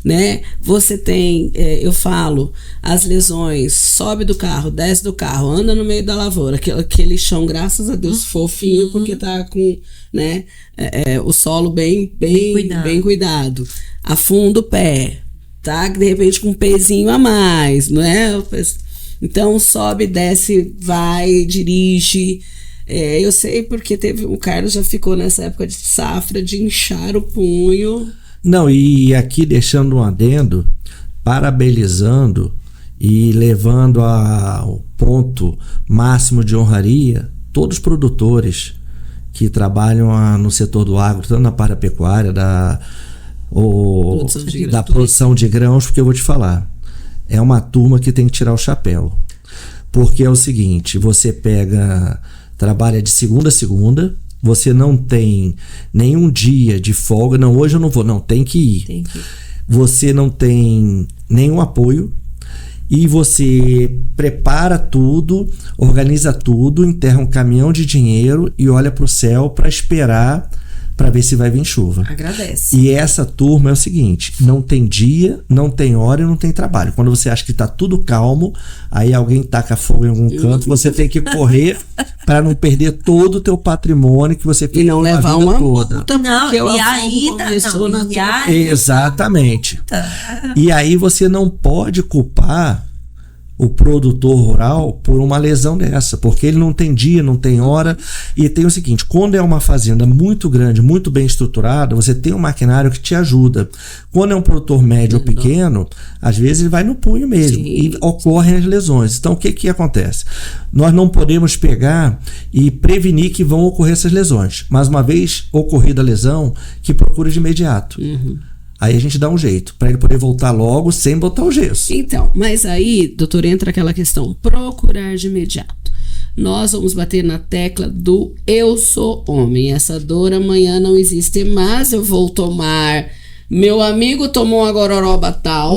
né? Você tem, eu falo, as lesões, sobe do carro, desce do carro, anda no meio da lavoura, aquele chão, graças a Deus, fofinho, porque tá com, né, o solo bem cuidado. Afunda o pé, tá de repente com um pezinho a mais, não é? Então sobe, desce, vai, dirige. Eu sei porque o Carlos já ficou nessa época de safra de inchar o punho. Não, e aqui deixando um adendo, parabenizando e levando ao ponto máximo de honraria todos os produtores que trabalham no setor do agro, tanto na parte da pecuária, da produção de grãos, porque eu vou te falar, é uma turma que tem que tirar o chapéu. Porque é o seguinte, você trabalha de segunda a segunda, você não tem nenhum dia de folga. Não, hoje eu não vou. Não, tem que ir. Você não tem nenhum apoio. e você prepara tudo, organiza tudo, enterra um caminhão de dinheiro e olha para o céu para esperar para ver se vai vir chuva. Agradece. E essa turma é o seguinte, não tem dia, não tem hora e não tem trabalho. Quando você acha que tá tudo calmo, aí alguém taca fogo em algum canto, você tem que correr para não perder todo o teu patrimônio que você fez E não levar uma toda. multa, Não, porque o e afogo ainda começou não, na e aí- Exatamente. E aí você não pode culpar o produtor rural por uma lesão dessa, porque ele não tem dia, não tem hora. E tem o seguinte, quando é uma fazenda muito grande, muito bem estruturada, você tem um maquinário que te ajuda. Quando é um produtor médio ou pequeno, às vezes ele vai no punho mesmo. Sim. E ocorrem as lesões. Então o que acontece? Nós não podemos pegar e prevenir que vão ocorrer essas lesões. Mas uma vez ocorrida a lesão, que procura de imediato. Aí a gente dá um jeito, para ele poder voltar logo sem botar o gesso. Então, mas aí, doutor, entra aquela questão, procurar de imediato. Nós vamos bater na tecla do eu sou homem. Essa dor amanhã não existe mais, eu vou tomar. Meu amigo tomou uma gororoba tal,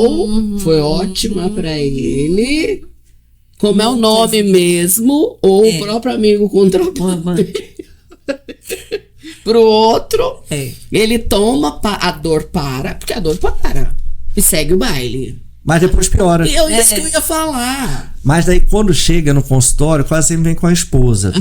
foi ótima para ele. Como é o nome mesmo, ou o próprio amigo contratou. Pro outro, ele toma, a dor para, porque a dor para. E segue o baile. Mas depois piora. E isso que eu ia falar. Mas daí quando chega no consultório, quase sempre vem com a esposa.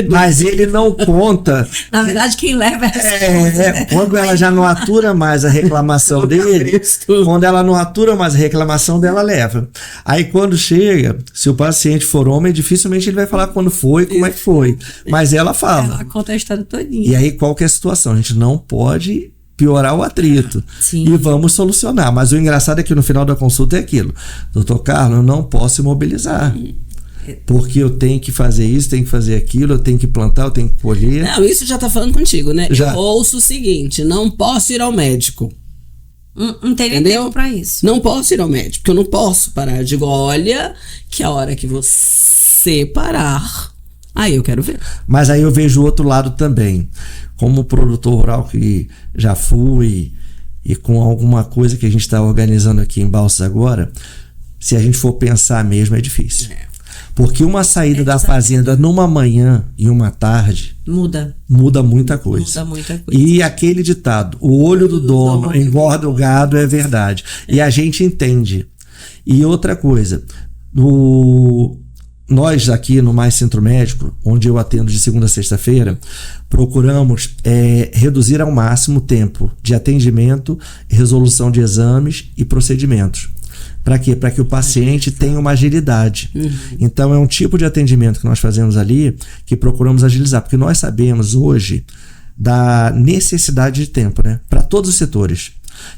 Mas ele não conta. Na verdade, quem leva é Quando ela já não atura mais a reclamação dele, quando ela não atura mais a reclamação dela, leva. Aí quando chega, se o paciente for homem, dificilmente ele vai falar quando foi, como é que foi. Mas ela fala. Ela conta a história todinha. E aí qual que é a situação? A gente não pode piorar o atrito. Sim. E vamos solucionar. Mas o engraçado é que no final da consulta é aquilo. Doutor Carlos, eu não posso imobilizar. Porque eu tenho que fazer isso, tenho que fazer aquilo, eu tenho que plantar, eu tenho que colher. Não, isso já tá falando contigo, né? Já. Eu ouço o seguinte, não posso ir ao médico. Não tem nem Entendeu? tempo pra isso. Não posso ir ao médico, porque eu não posso parar. Eu digo, olha, que a hora que você parar, aí eu quero ver. Mas aí eu vejo o outro lado também. Como produtor rural que já fui e com alguma coisa que a gente está organizando aqui em Balsas agora, se a gente for pensar mesmo, é difícil. Porque uma saída da fazenda numa manhã e uma tarde Muda muda coisa. muita coisa. E aquele ditado, o olho do dono engorda o gado, é verdade. E a gente entende. E outra coisa, nós aqui no Mais Centro Médico, onde eu atendo de segunda a sexta-feira, procuramos reduzir ao máximo o tempo de atendimento, resolução de exames e procedimentos. Para quê? Para que o paciente tenha uma agilidade. Então é um tipo de atendimento que nós fazemos ali que procuramos agilizar, porque nós sabemos hoje da necessidade de tempo, né? Para todos os setores.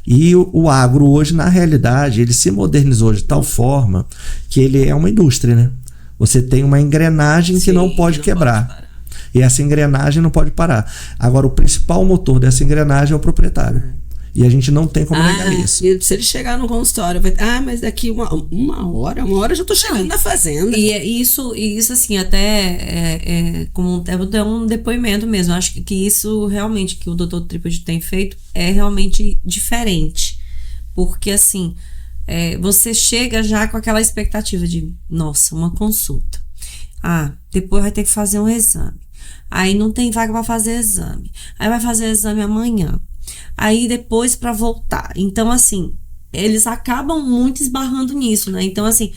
E o agro hoje, na realidade, ele se modernizou de tal forma que ele é uma indústria, né? Você tem uma engrenagem que não pode quebrar. E essa engrenagem não pode parar. Agora, o principal motor dessa engrenagem é o proprietário. E a gente não tem como negar isso. E se ele chegar no consultório, mas daqui uma hora eu já tô chegando na fazenda. E isso assim, até como eu vou dar um depoimento mesmo. Acho que isso realmente que o Dr. Tripodi tem feito é realmente diferente. Porque assim, você chega já com aquela expectativa de, nossa, uma consulta. Depois vai ter que fazer um exame. Aí não tem vaga para fazer exame. Aí vai fazer exame amanhã. Aí depois para voltar. Então, assim, eles acabam muito esbarrando nisso, né? Então, assim,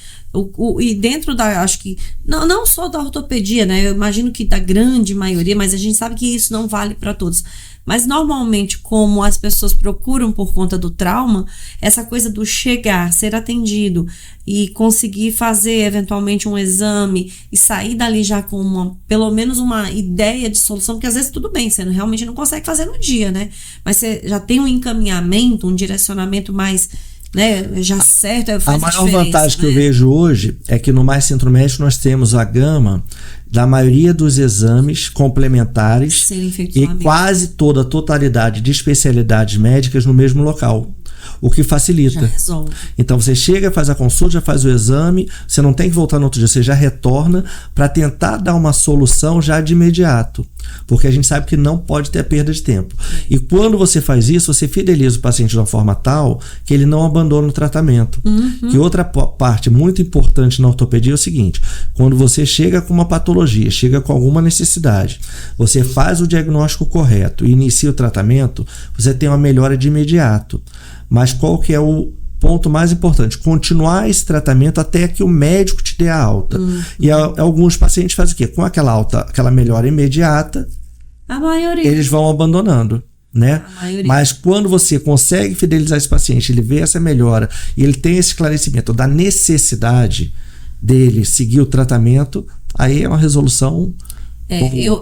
e dentro acho que, não só da ortopedia, né? Eu imagino que da grande maioria, mas a gente sabe que isso não vale para todos. Mas normalmente, como as pessoas procuram por conta do trauma, essa coisa do chegar, ser atendido e conseguir fazer eventualmente um exame e sair dali já com pelo menos uma ideia de solução, porque às vezes tudo bem, você realmente não consegue fazer no dia, né? Mas você já tem um encaminhamento, um direcionamento mais, né, já certo, faz a maior diferença, vantagem que né? eu vejo hoje é que no Mais Centro Médico nós temos a gama da maioria dos exames complementares Serem feitos e lá mesmo. quase toda a totalidade de especialidades médicas no mesmo local, o que facilita. Já resolve. Então você chega, faz a consulta, já faz o exame, você não tem que voltar no outro dia, você já retorna para tentar dar uma solução já de imediato. Porque a gente sabe que não pode ter perda de tempo. E quando você faz isso, você fideliza o paciente de uma forma tal que ele não abandona o tratamento. Que outra parte muito importante na ortopedia é o seguinte: quando você chega com uma patologia, chega com alguma necessidade, você faz o diagnóstico correto e inicia o tratamento, você tem uma melhora de imediato. Mas qual que é o ponto mais importante? Continuar esse tratamento até que o médico te dê a alta. E alguns pacientes fazem o quê? Com aquela alta, aquela melhora imediata, A maioria. eles vão abandonando, né? A maioria. Mas quando você consegue fidelizar esse paciente, ele vê essa melhora e ele tem esse esclarecimento da necessidade dele seguir o tratamento, aí é uma resolução.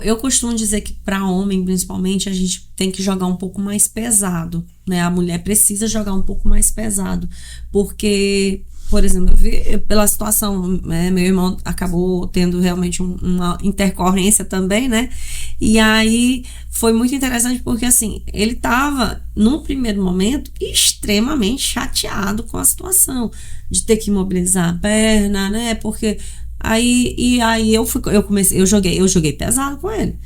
Eu costumo dizer que para homem, principalmente, a gente tem que jogar um pouco mais pesado, né? A mulher precisa jogar um pouco mais pesado, porque, por exemplo, eu vi pela situação, né? Meu irmão acabou tendo realmente uma intercorrência também, né? E aí foi muito interessante porque, assim, ele estava, num primeiro momento, extremamente chateado com a situação de ter que imobilizar a perna, né? Porque Aí eu joguei pesado com ele.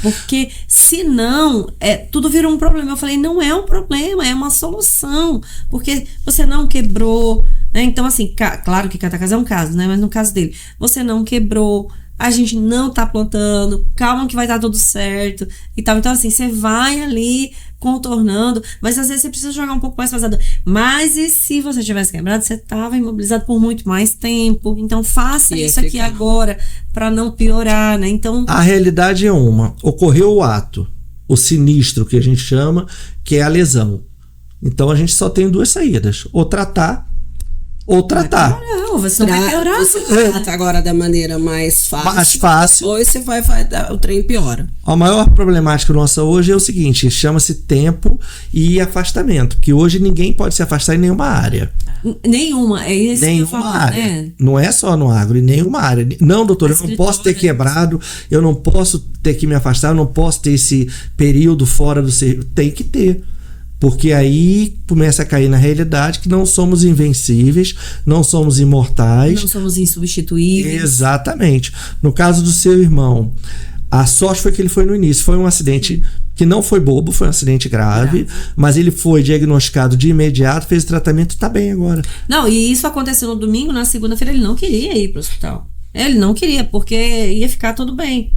Porque senão tudo vira um problema. Eu falei, não é um problema, é uma solução. Porque você não quebrou, né? Então, assim, claro que cada caso é um caso, né? Mas no caso dele, você não quebrou, a gente não tá plantando, calma que vai dar tudo certo e tal. Então, assim, você vai ali contornando, mas às vezes você precisa jogar um pouco mais pesado. Mas e se você tivesse quebrado, você tava imobilizado por muito mais tempo. Então, faça isso aqui agora para não piorar, né? Então, A realidade é uma: ocorreu o ato, o sinistro que a gente chama, que é a lesão. Então a gente só tem duas saídas: ou tratar ou tratar. não, você não vai piorar. Você trata agora da maneira mais fácil. Mais fácil. Ou você vai o trem piora. A maior problemática nossa hoje é o seguinte: chama-se tempo e afastamento, que hoje ninguém pode se afastar em nenhuma área. Nenhuma, é isso que eu Nenhuma falo. área. Não é só no agro, em nenhuma área. Não, doutor, eu não posso ter quebrado, eu não posso ter que me afastar, eu não posso ter esse período fora do serviço. Tem que ter. Porque aí começa a cair na realidade que não somos invencíveis, não somos imortais. Não somos insubstituíveis. Exatamente. No caso do seu irmão, a sorte foi que ele foi no início. Foi um acidente que não foi bobo, foi um acidente grave, mas ele foi diagnosticado de imediato, fez o tratamento, tá bem agora. Não, e isso aconteceu no domingo, na segunda-feira ele não queria ir pro hospital. Ele não queria, porque ia ficar tudo bem.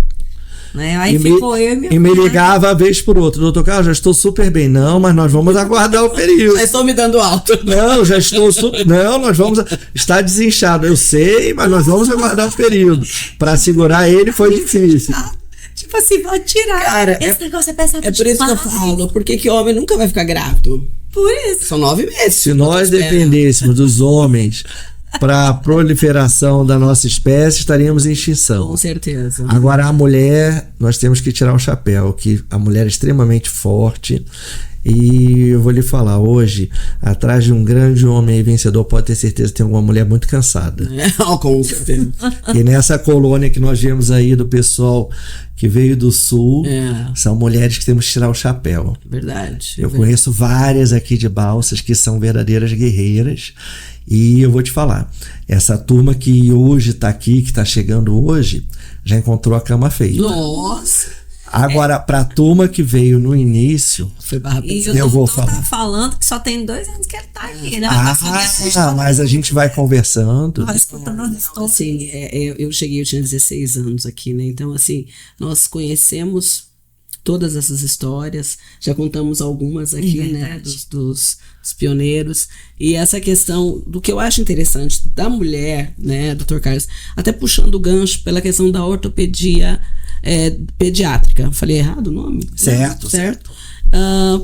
Né? Aí ficou eu e minha me ligava vez por outra: doutor Carlos, já estou super bem. Não, mas nós vamos aguardar o período. Mas estão me dando alto. Não, já estou super. Não, nós vamos. Está desinchado. Eu sei, mas nós vamos aguardar o período. Para segurar ele foi difícil. Tipo assim, pode tirar. Cara, esse negócio é pesado. É por isso que eu falo: por que homem nunca vai ficar grávido? Por isso. São 9 meses. Se nós dependêssemos dos homens para a proliferação da nossa espécie, estaríamos em extinção. Com certeza. Agora, a mulher, nós temos que tirar o chapéu, que a mulher é extremamente forte. E eu vou lhe falar, hoje, atrás de um grande homem aí vencedor, pode ter certeza que tem uma mulher muito cansada. Com certeza. E nessa colônia que nós vemos aí do pessoal que veio do sul, são mulheres que temos que tirar o chapéu. Verdade. Eu conheço várias aqui de Balsas que são verdadeiras guerreiras. E eu vou te falar, essa turma que hoje está aqui, que está chegando hoje, já encontrou a cama feita. Nossa! Agora, para a turma que veio no início, Foi barra E pesada. eu vou doutor falar. tá falando que só tem 2 anos que ele tá aqui, né? mas a gente vai conversando. Vai escutando as histórias. Assim, eu tinha 16 anos aqui, né? Então, assim, nós conhecemos todas essas histórias, já contamos algumas aqui, né? Dos pioneiros. E essa questão do que eu acho interessante da mulher, né, doutor Carlos, até puxando o gancho pela questão da ortopedia pediátrica. Falei errado o nome? Certo. Certo.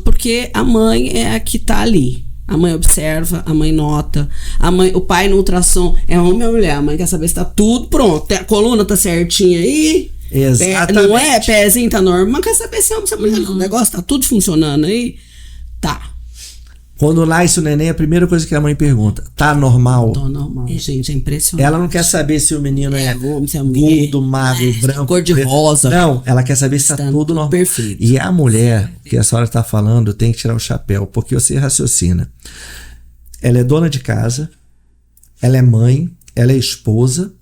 Porque a mãe é a que tá ali. A mãe observa, a mãe nota, o pai no ultrassom é homem ou mulher, a mãe quer saber se tá tudo pronto, a coluna tá certinha aí, Exatamente. não é? Pezinho tá normal, quer saber se é homem, se é mulher, não. O negócio tá tudo funcionando aí, tá. Quando nasce o neném, a primeira coisa que a mãe pergunta: tá normal? Tá normal, gente, é impressionante. Ela não quer saber se o menino é homem, se é mulher, gordo, magro, branco, cor de preto. rosa. Não, ela quer saber se tá tudo normal. Perfeito. E a mulher, que a senhora está falando, tem que tirar o chapéu, porque você raciocina. Ela é dona de casa, ela é mãe, ela é esposa,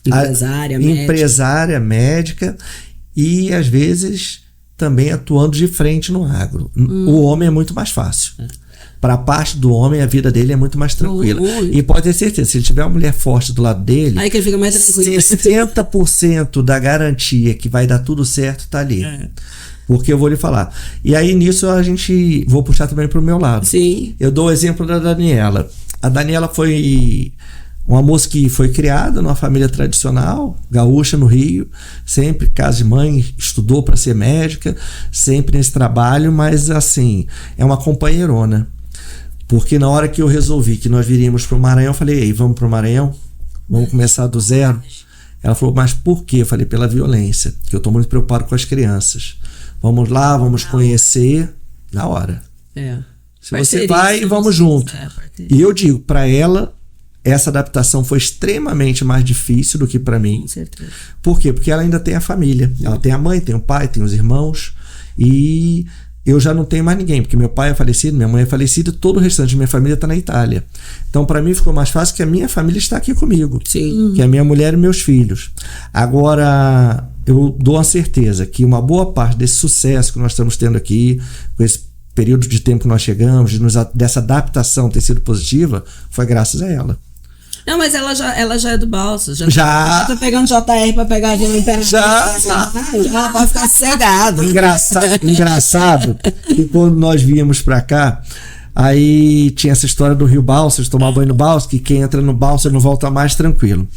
Empresária, médica. médica, e às vezes também atuando de frente no agro. O homem é muito mais fácil. Para a parte do homem, a vida dele é muito mais tranquila. E pode ter certeza, se ele tiver uma mulher forte do lado dele, aí que ele fica mais tranquilo. 60% da garantia que vai dar tudo certo tá ali. Porque eu vou lhe falar. E aí nisso vou puxar também para o meu lado. Sim. Eu dou o exemplo da Daniela. A Daniela foi uma moça que foi criada numa família tradicional, gaúcha no Rio, sempre casa de mãe, estudou para ser médica, sempre nesse trabalho, mas assim, é uma companheirona. Porque na hora que eu resolvi que nós viríamos para o Maranhão, eu falei, ei, vamos para o Maranhão? Vamos começar do zero? Ela falou, mas por quê? Eu falei, pela violência, que eu estou muito preocupado com as crianças. Vamos lá, vamos conhecer na hora. Se você vai, vamos junto. E eu digo, para ela, essa adaptação foi extremamente mais difícil do que para mim. Com certeza. Por quê? Porque ela ainda tem a família. Ela tem a mãe, tem o pai, tem os irmãos. E eu já não tenho mais ninguém, porque meu pai é falecido, minha mãe é falecida, todo o restante da minha família está na Itália. Então, para mim, ficou mais fácil que a minha família está aqui comigo. Sim. Que é a minha mulher e meus filhos. Agora, eu dou a certeza que uma boa parte desse sucesso que nós estamos tendo aqui, com esse período de tempo que nós chegamos, dessa adaptação ter sido positiva, foi graças a ela. Não, mas ela já é do Balsas. Já tô pegando JR pra pegar a gente. Já vai ficar cegado. Engraçado que quando nós viemos pra cá, aí tinha essa história do Rio Balsas, tomar banho no Balsas, que quem entra no Balsas não volta mais tranquilo.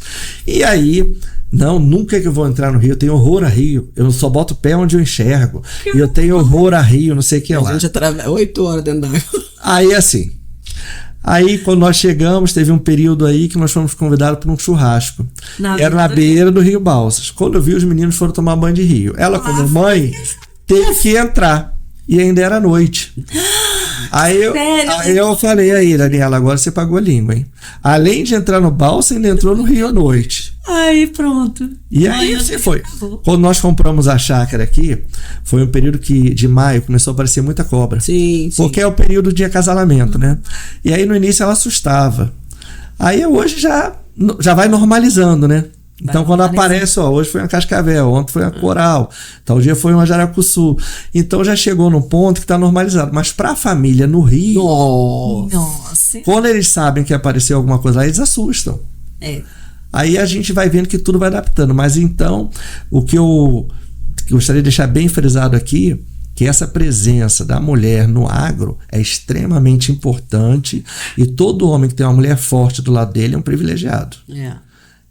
E aí, não, nunca que eu vou entrar no Rio, eu tenho horror a Rio, eu só boto o pé onde eu enxergo, e eu tenho horror a Rio, não sei o que lá. A gente atravessa 8 horas dentro d'água. Aí assim, quando nós chegamos, teve um período aí que nós fomos convidados para um churrasco. Era na beira do Rio Balsas. Quando eu vi, os meninos foram tomar banho de rio. Ela, como mãe, teve que entrar. E ainda era noite. Aí eu falei, aí, Daniela, agora você pagou a língua, hein? Além de entrar no balsa, ainda entrou no rio à noite. Aí, pronto. E aí você foi. Quando nós compramos a chácara aqui, foi um período que de maio começou a aparecer muita cobra. Sim. Porque é o período de acasalamento, né? E aí no início ela assustava. Aí hoje já vai normalizando, né? Então quando aparece, hoje foi uma cascavel, ontem foi uma coral, tal dia foi uma jaracuçu. Então já chegou num ponto que está normalizado. Mas para a família no Rio, Nossa. quando eles sabem que apareceu alguma coisa lá, eles assustam. Aí a gente vai vendo que tudo vai adaptando. Mas então, o que eu gostaria de deixar bem frisado aqui, que essa presença da mulher no agro é extremamente importante, e todo homem que tem uma mulher forte do lado dele é um privilegiado.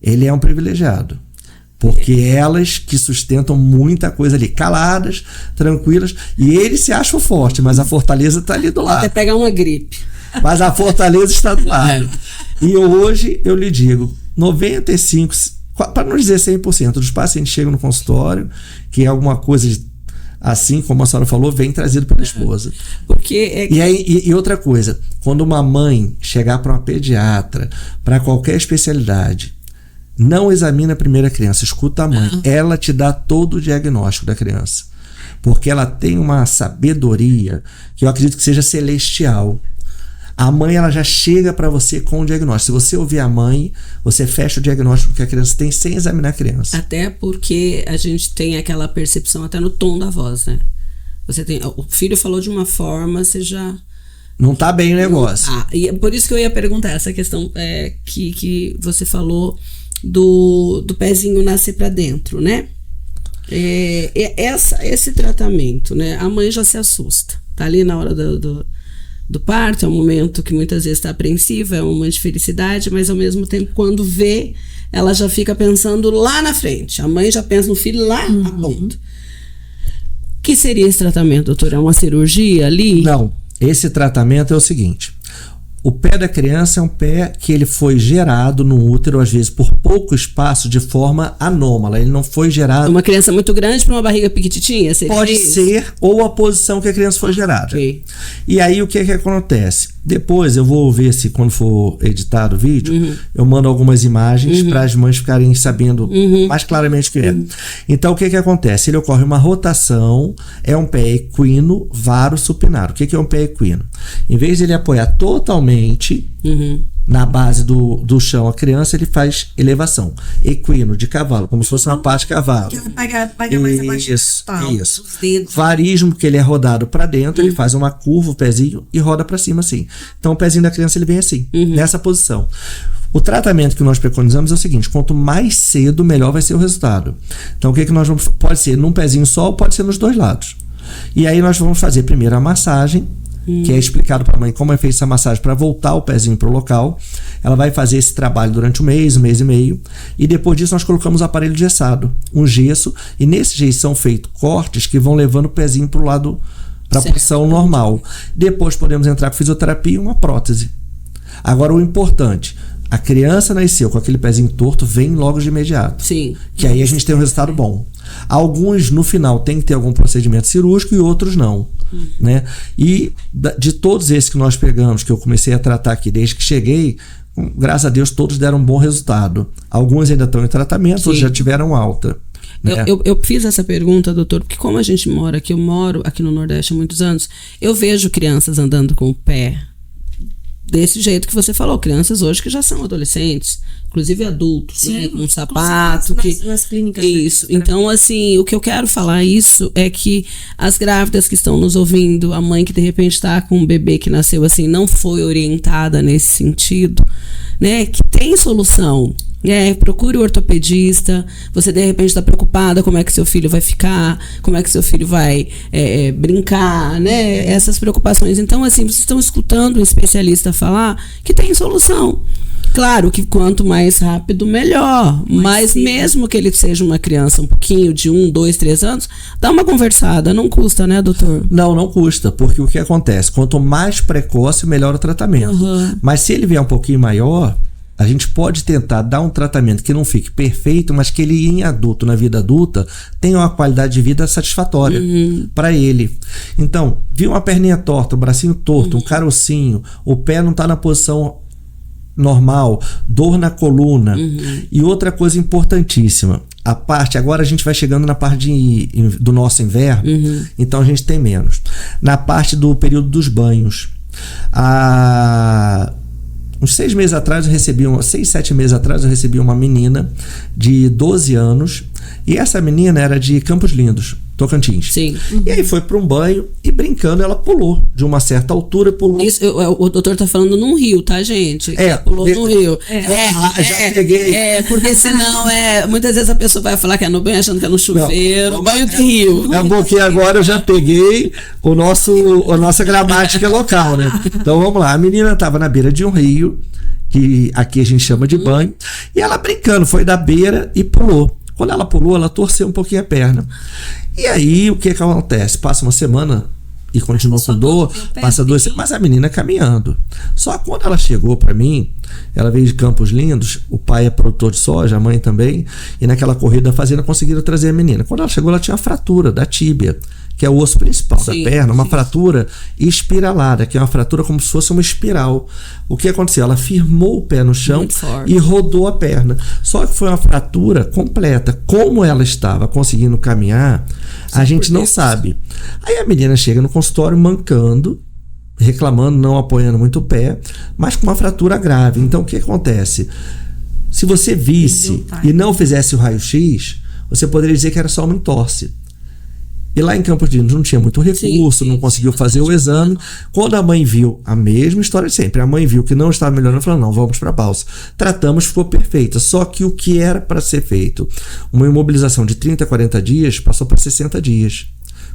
Ele é um privilegiado. Porque elas que sustentam muita coisa ali, caladas, tranquilas, e ele se acha forte, mas a fortaleza está ali do lado. Até pegar uma gripe. Mas a fortaleza está do lado. E hoje eu lhe digo, 95, para não dizer 100% dos pacientes chegam no consultório, que é alguma coisa assim, como a senhora falou, vem trazido pela esposa. Porque E outra coisa, quando uma mãe chegar para uma pediatra, para qualquer especialidade, não examina a primeira criança, escuta a mãe. Ela te dá todo o diagnóstico da criança. Porque ela tem uma sabedoria que eu acredito que seja celestial. A mãe, ela já chega para você com o diagnóstico. Se você ouvir a mãe, você fecha o diagnóstico que a criança tem sem examinar a criança. Até porque a gente tem aquela percepção até no tom da voz, né? O filho falou de uma forma, você já... Não tá bem o negócio. E é por isso que eu ia perguntar essa questão que você falou do pezinho nascer para dentro, né? Esse tratamento, né? A mãe já se assusta. Tá ali na hora do parto, é um momento que muitas vezes está apreensiva, é um momento de felicidade, mas ao mesmo tempo, quando vê, ela já fica pensando lá na frente. A mãe já pensa no filho lá a ponto. O que seria esse tratamento, doutora? É uma cirurgia ali? Não. Esse tratamento é o seguinte: o pé da criança é um pé que ele foi gerado no útero, às vezes, por pouco espaço, de forma anômala. Ele não foi gerado... Uma criança muito grande para uma barriga pequititinha? Pode ser, ou a posição que a criança foi gerada. Okay. E aí, o que acontece? Depois, eu vou ver se, quando for editado o vídeo, eu mando algumas imagens para as mães ficarem sabendo mais claramente o que é. Então, o que acontece? Ele ocorre uma rotação, é um pé equino, varo supinado. O que é um pé equino? Em vez de ele apoiar totalmente na base do chão a criança, ele faz elevação. Equino, de cavalo, como se fosse uma parte de cavalo. Que ela pega mais abaixo. Isso. Varismo, que ele é rodado para dentro, ele faz uma curva, o pezinho, e roda para cima assim. Então o pezinho da criança ele vem assim, nessa posição. O tratamento que nós preconizamos é o seguinte: quanto mais cedo, melhor vai ser o resultado. Então o que nós vamos... Pode ser num pezinho só ou pode ser nos dois lados. E aí nós vamos fazer primeiro a massagem, que é explicado para a mãe como é feita essa massagem para voltar o pezinho para o local. Ela vai fazer esse trabalho durante um mês e meio, e depois disso nós colocamos o aparelho gessado, um gesso, e nesse gesso são feitos cortes que vão levando o pezinho para o lado, para a posição normal. Depois podemos entrar com fisioterapia e uma prótese. Agora o importante: a criança nasceu com aquele pezinho torto, vem logo de imediato. Sim. Que aí a gente tem um resultado bom. Alguns, no final, tem que ter algum procedimento cirúrgico e outros não. Né? E de todos esses que nós pegamos, que eu comecei a tratar aqui desde que cheguei, graças a Deus, todos deram um bom resultado. Alguns ainda estão em tratamento, outros já tiveram alta. Né? Eu fiz essa pergunta, doutor, porque como a gente mora aqui, eu moro aqui no Nordeste há muitos anos, eu vejo crianças andando com o pé desse jeito que você falou, crianças hoje que já são adolescentes, inclusive adultos, né, com um sapato nas clínicas. Isso. Então, assim, o que eu quero falar isso é que as grávidas que estão nos ouvindo, a mãe que de repente está com um bebê que nasceu assim, não foi orientada nesse sentido, né, que tem solução. Procure o ortopedista. Você de repente está preocupada como é que seu filho vai ficar, como é que seu filho vai brincar, né? Essas preocupações. Então, assim, vocês estão escutando um especialista falar que tem solução. Claro que quanto mais rápido, melhor. Mas mesmo que ele seja uma criança um pouquinho de 1, 2, 3 anos, dá uma conversada. Não custa, né, doutor? Não custa, porque o que acontece? Quanto mais precoce, melhor o tratamento. Mas se ele vier um pouquinho maior, a gente pode tentar dar um tratamento que não fique perfeito, mas que ele, em adulto, na vida adulta, tenha uma qualidade de vida satisfatória para ele. Então, viu uma perninha torta, o bracinho torto, um carocinho, o pé não está na posição normal, dor na coluna. E outra coisa importantíssima, agora a gente vai chegando na parte do nosso inverno, então a gente tem menos. Na parte do período dos banhos, uns 6 meses atrás 6, 7 meses atrás eu recebi uma menina de 12 anos, e essa menina era de Campos Lindos, Tocantins. Sim. E aí foi para um banho e, brincando, ela pulou de uma certa altura, pulou. Isso, o doutor tá falando num rio, tá, gente? Pulou no rio. Já peguei. Porque senão muitas vezes a pessoa vai falar que é no banho achando que é no chuveiro, no banho de rio. É um pouquinho agora, eu já peguei a nossa gramática local, né? Então vamos lá, a menina estava na beira de um rio, que aqui a gente chama de banho, e ela brincando, foi da beira e pulou. Quando ela pulou, ela torceu um pouquinho a perna. E aí, o que acontece? Passa uma semana e continua com dor, passa 2 semanas, mas a menina caminhando. Só que quando ela chegou para mim, ela veio de Campos Lindos, o pai é produtor de soja, a mãe também, e naquela corrida da fazenda conseguiram trazer a menina. Quando ela chegou, ela tinha uma fratura da tíbia, que é o osso principal da perna, uma fratura espiralada, que é uma fratura como se fosse uma espiral. O que aconteceu? Ela firmou o pé no chão e rodou a perna. Só que foi uma fratura completa. Como ela estava conseguindo caminhar, a gente não sabe. Aí a menina chega no consultório mancando, reclamando, não apoiando muito o pé, mas com uma fratura grave. Então o que acontece? Se você visse e não fizesse o raio-x, você poderia dizer que era só uma entorse. E lá em Campos Lindos não tinha muito recurso, não conseguiu fazer o exame. Quando a mãe viu, a mesma história de sempre, a mãe viu que não estava melhorando, falou: não, vamos para a pausa. Tratamos, ficou perfeita. Só que o que era para ser feito, uma imobilização de 30 a 40 dias, passou para 60 dias.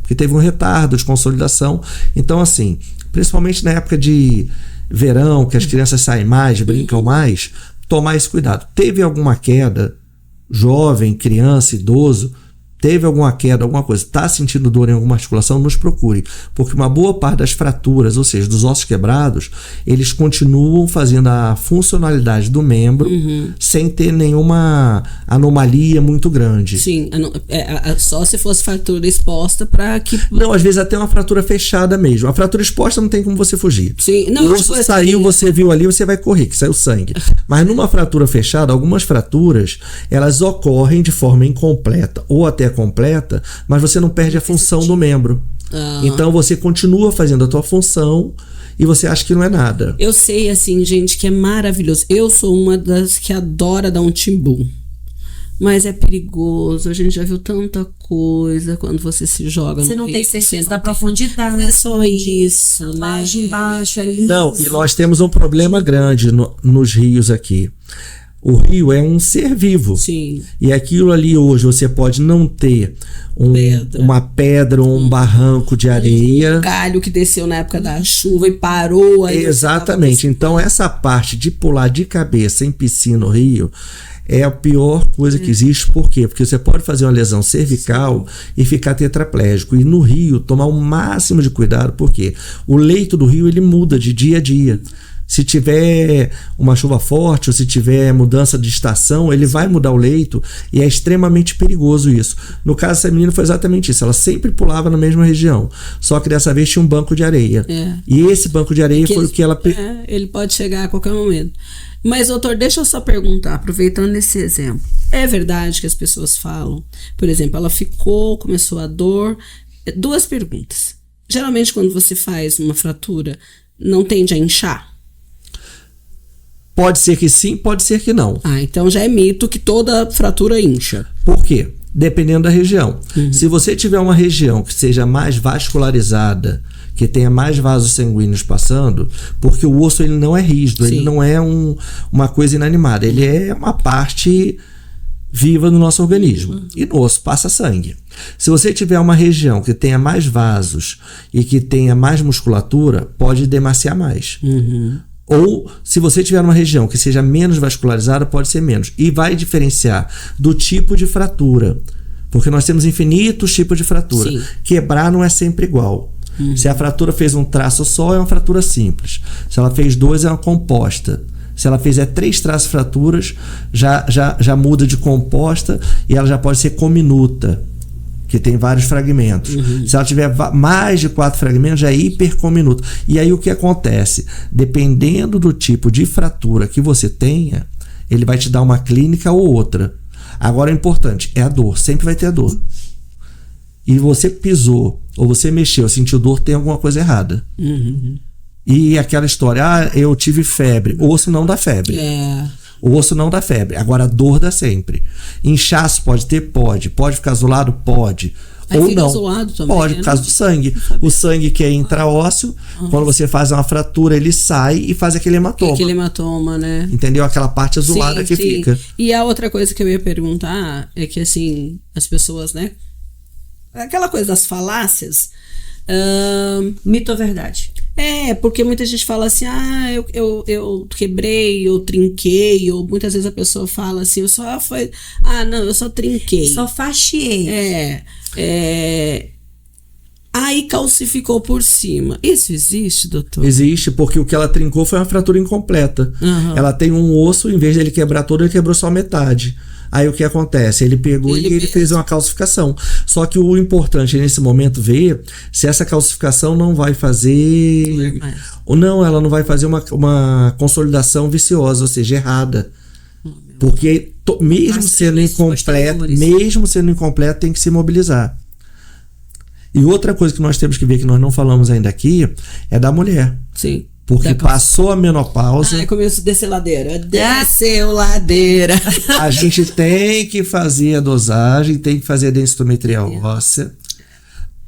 Porque teve um retardo de consolidação. Então, assim, principalmente na época de verão, que as crianças saem mais, brincam mais, tomar esse cuidado. Teve alguma queda, jovem, criança, idoso, teve alguma queda, alguma coisa, está sentindo dor em alguma articulação, nos procure, porque uma boa parte das fraturas, ou seja, dos ossos quebrados, eles continuam fazendo a funcionalidade do membro sem ter nenhuma anomalia muito grande. Sim, só se fosse fratura exposta para que... Não, às vezes até uma fratura fechada mesmo. A fratura exposta não tem como você fugir. Sim, não, o osso saiu, você viu ali, você vai correr, que saiu sangue. Mas numa fratura fechada, algumas fraturas, elas ocorrem de forma incompleta ou até completa, mas você não perde a função do membro. Então você continua fazendo a tua função e você acha que não é nada. Eu sei, assim, gente, que é maravilhoso. Eu sou uma das que adora dar um timbu. Mas é perigoso. A gente já viu tanta coisa quando você se joga Você no não rio. tem certeza Você da não tem- profundidade. Não é só isso, né? Embaixo, embaixo, ali. Não, e nós temos um problema grande nos rios aqui. O rio é um ser vivo. Sim. E aquilo ali hoje você pode não ter uma pedra ou um barranco de areia. Galho que desceu na época da chuva e parou. Aí Exatamente. Então essa parte de pular de cabeça em piscina no rio é a pior coisa que existe. Por quê? Porque você pode fazer uma lesão cervical e ficar tetraplégico. E no rio, tomar o máximo de cuidado, porque o leito do rio ele muda de dia a dia. Se tiver uma chuva forte ou se tiver mudança de estação, ele vai mudar o leito e é extremamente perigoso isso. No caso dessa menina foi exatamente isso. Ela sempre pulava na mesma região, só que dessa vez tinha um banco de areia. E esse banco de areia foi o que ela... ele pode chegar a qualquer momento. Mas, doutor, deixa eu só perguntar, aproveitando esse exemplo. É verdade que as pessoas falam, por exemplo, ela começou a dor. 2 perguntas. Geralmente, quando você faz uma fratura, não tende a inchar? Pode ser que sim, pode ser que não. Então já é mito que toda fratura incha. Por quê? Dependendo da região. Se você tiver uma região que seja mais vascularizada, que tenha mais vasos sanguíneos passando, porque o osso ele não é rígido, ele não é uma coisa inanimada, ele é uma parte viva no nosso organismo. E no osso passa sangue. Se você tiver uma região que tenha mais vasos e que tenha mais musculatura, pode demaciar mais. Ou, se você tiver uma região que seja menos vascularizada, pode ser menos. E vai diferenciar do tipo de fratura. Porque nós temos infinitos tipos de fratura. Quebrar não é sempre igual. Se a fratura fez um traço só, é uma fratura simples. Se ela fez 2, é uma composta. Se ela fizer 3 traços fraturas, já muda de composta e ela já pode ser cominuta, que tem vários fragmentos. Se ela tiver mais de 4 fragmentos, já é hipercominuta. E aí o que acontece? Dependendo do tipo de fratura que você tenha, ele vai te dar uma clínica ou outra. Agora, o importante é a dor. Sempre vai ter a dor. E você pisou, ou você mexeu, sentiu dor, tem alguma coisa errada. E aquela história, eu tive febre. O osso não dá febre. O osso não dá febre. Agora a dor dá sempre. Inchaço pode ter? Pode. Pode ficar azulado? Pode. Aí ou fica não. azulado também, pode, por causa do sangue. O sangue que é intraósseo, quando você faz uma fratura, ele sai e faz aquele hematoma. Aquele hematoma, né? Entendeu? Aquela parte azulada que fica. E a outra coisa que eu ia perguntar é que, assim, as pessoas, né? Aquela coisa das falácias. Mito ou verdade? Porque muita gente fala assim, eu quebrei, eu trinquei, ou muitas vezes a pessoa fala assim, eu só trinquei. Só fatiei. Aí calcificou por cima. Isso existe, doutor? Existe, porque o que ela trincou foi uma fratura incompleta. Ela tem um osso, em vez de ele quebrar todo, ele quebrou só metade. Aí o que acontece? Ele pegou e ele fez uma calcificação. Só que o importante nesse momento ver se essa calcificação não vai fazer... Ou não, ela não vai fazer uma consolidação viciosa, ou seja, errada. Porque mesmo sendo incompleto, tem que se mobilizar. E outra coisa que nós temos que ver, que nós não falamos ainda aqui, é da mulher. Sim. Porque passou a menopausa. Começou a descer ladeira. Desceu ladeira. A gente tem que fazer a dosagem, tem que fazer a densitometria óssea.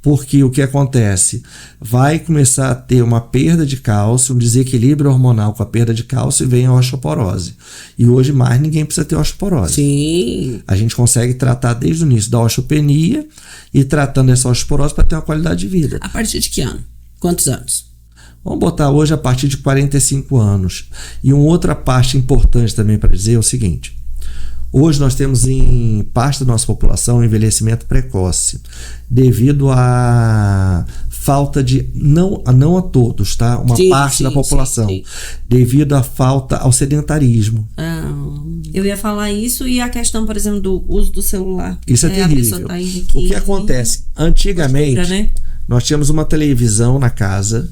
Porque o que acontece? Vai começar a ter uma perda de cálcio, um desequilíbrio hormonal com a perda de cálcio e vem a osteoporose. E hoje mais ninguém precisa ter osteoporose. Sim. A gente consegue tratar desde o início da osteopenia e tratando essa osteoporose para ter uma qualidade de vida. A partir de que ano? Quantos anos? Vamos botar hoje a partir de 45 anos. E uma outra parte importante também para dizer é o seguinte. Hoje nós temos em parte da nossa população um envelhecimento precoce, devido à falta de, não a todos, tá? Uma parte da população, devido à falta ao sedentarismo. Eu ia falar isso e a questão, por exemplo, do uso do celular. Isso é terrível. O que acontece? Antigamente, nós tínhamos uma televisão na casa,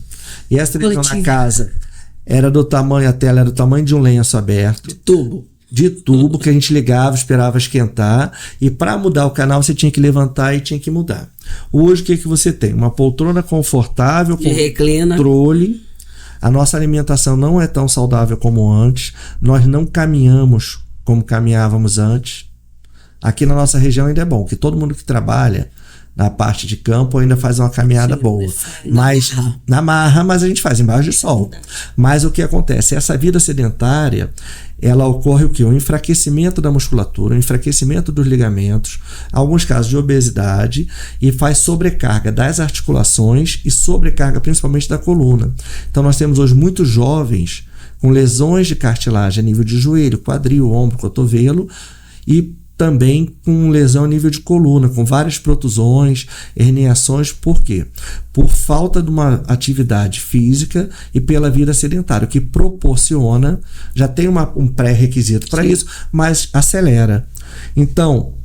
e essa televisão na casa era do tamanho, a tela era do tamanho de um lenço aberto. De tubo. de tubo que a gente ligava, esperava esquentar, e para mudar o canal você tinha que levantar e tinha que mudar. Hoje o que você tem? Uma poltrona confortável, com controle. A nossa alimentação não é tão saudável como antes, nós não caminhamos como caminhávamos antes. Aqui na nossa região ainda é bom, que todo mundo que trabalha na parte de campo ainda faz uma caminhada boa. Mas na marra, mas a gente faz embaixo de sol. Mas o que acontece? Essa vida sedentária, ela ocorre o quê? Um enfraquecimento da musculatura, um enfraquecimento dos ligamentos, alguns casos de obesidade, e faz sobrecarga das articulações e sobrecarga principalmente da coluna. Então nós temos hoje muitos jovens com lesões de cartilagem a nível de joelho, quadril, ombro, cotovelo, e também com lesão a nível de coluna, com várias protusões, herniações. Por quê? Por falta de uma atividade física e pela vida sedentária, que proporciona, já tem um pré-requisito para isso, mas acelera. Então,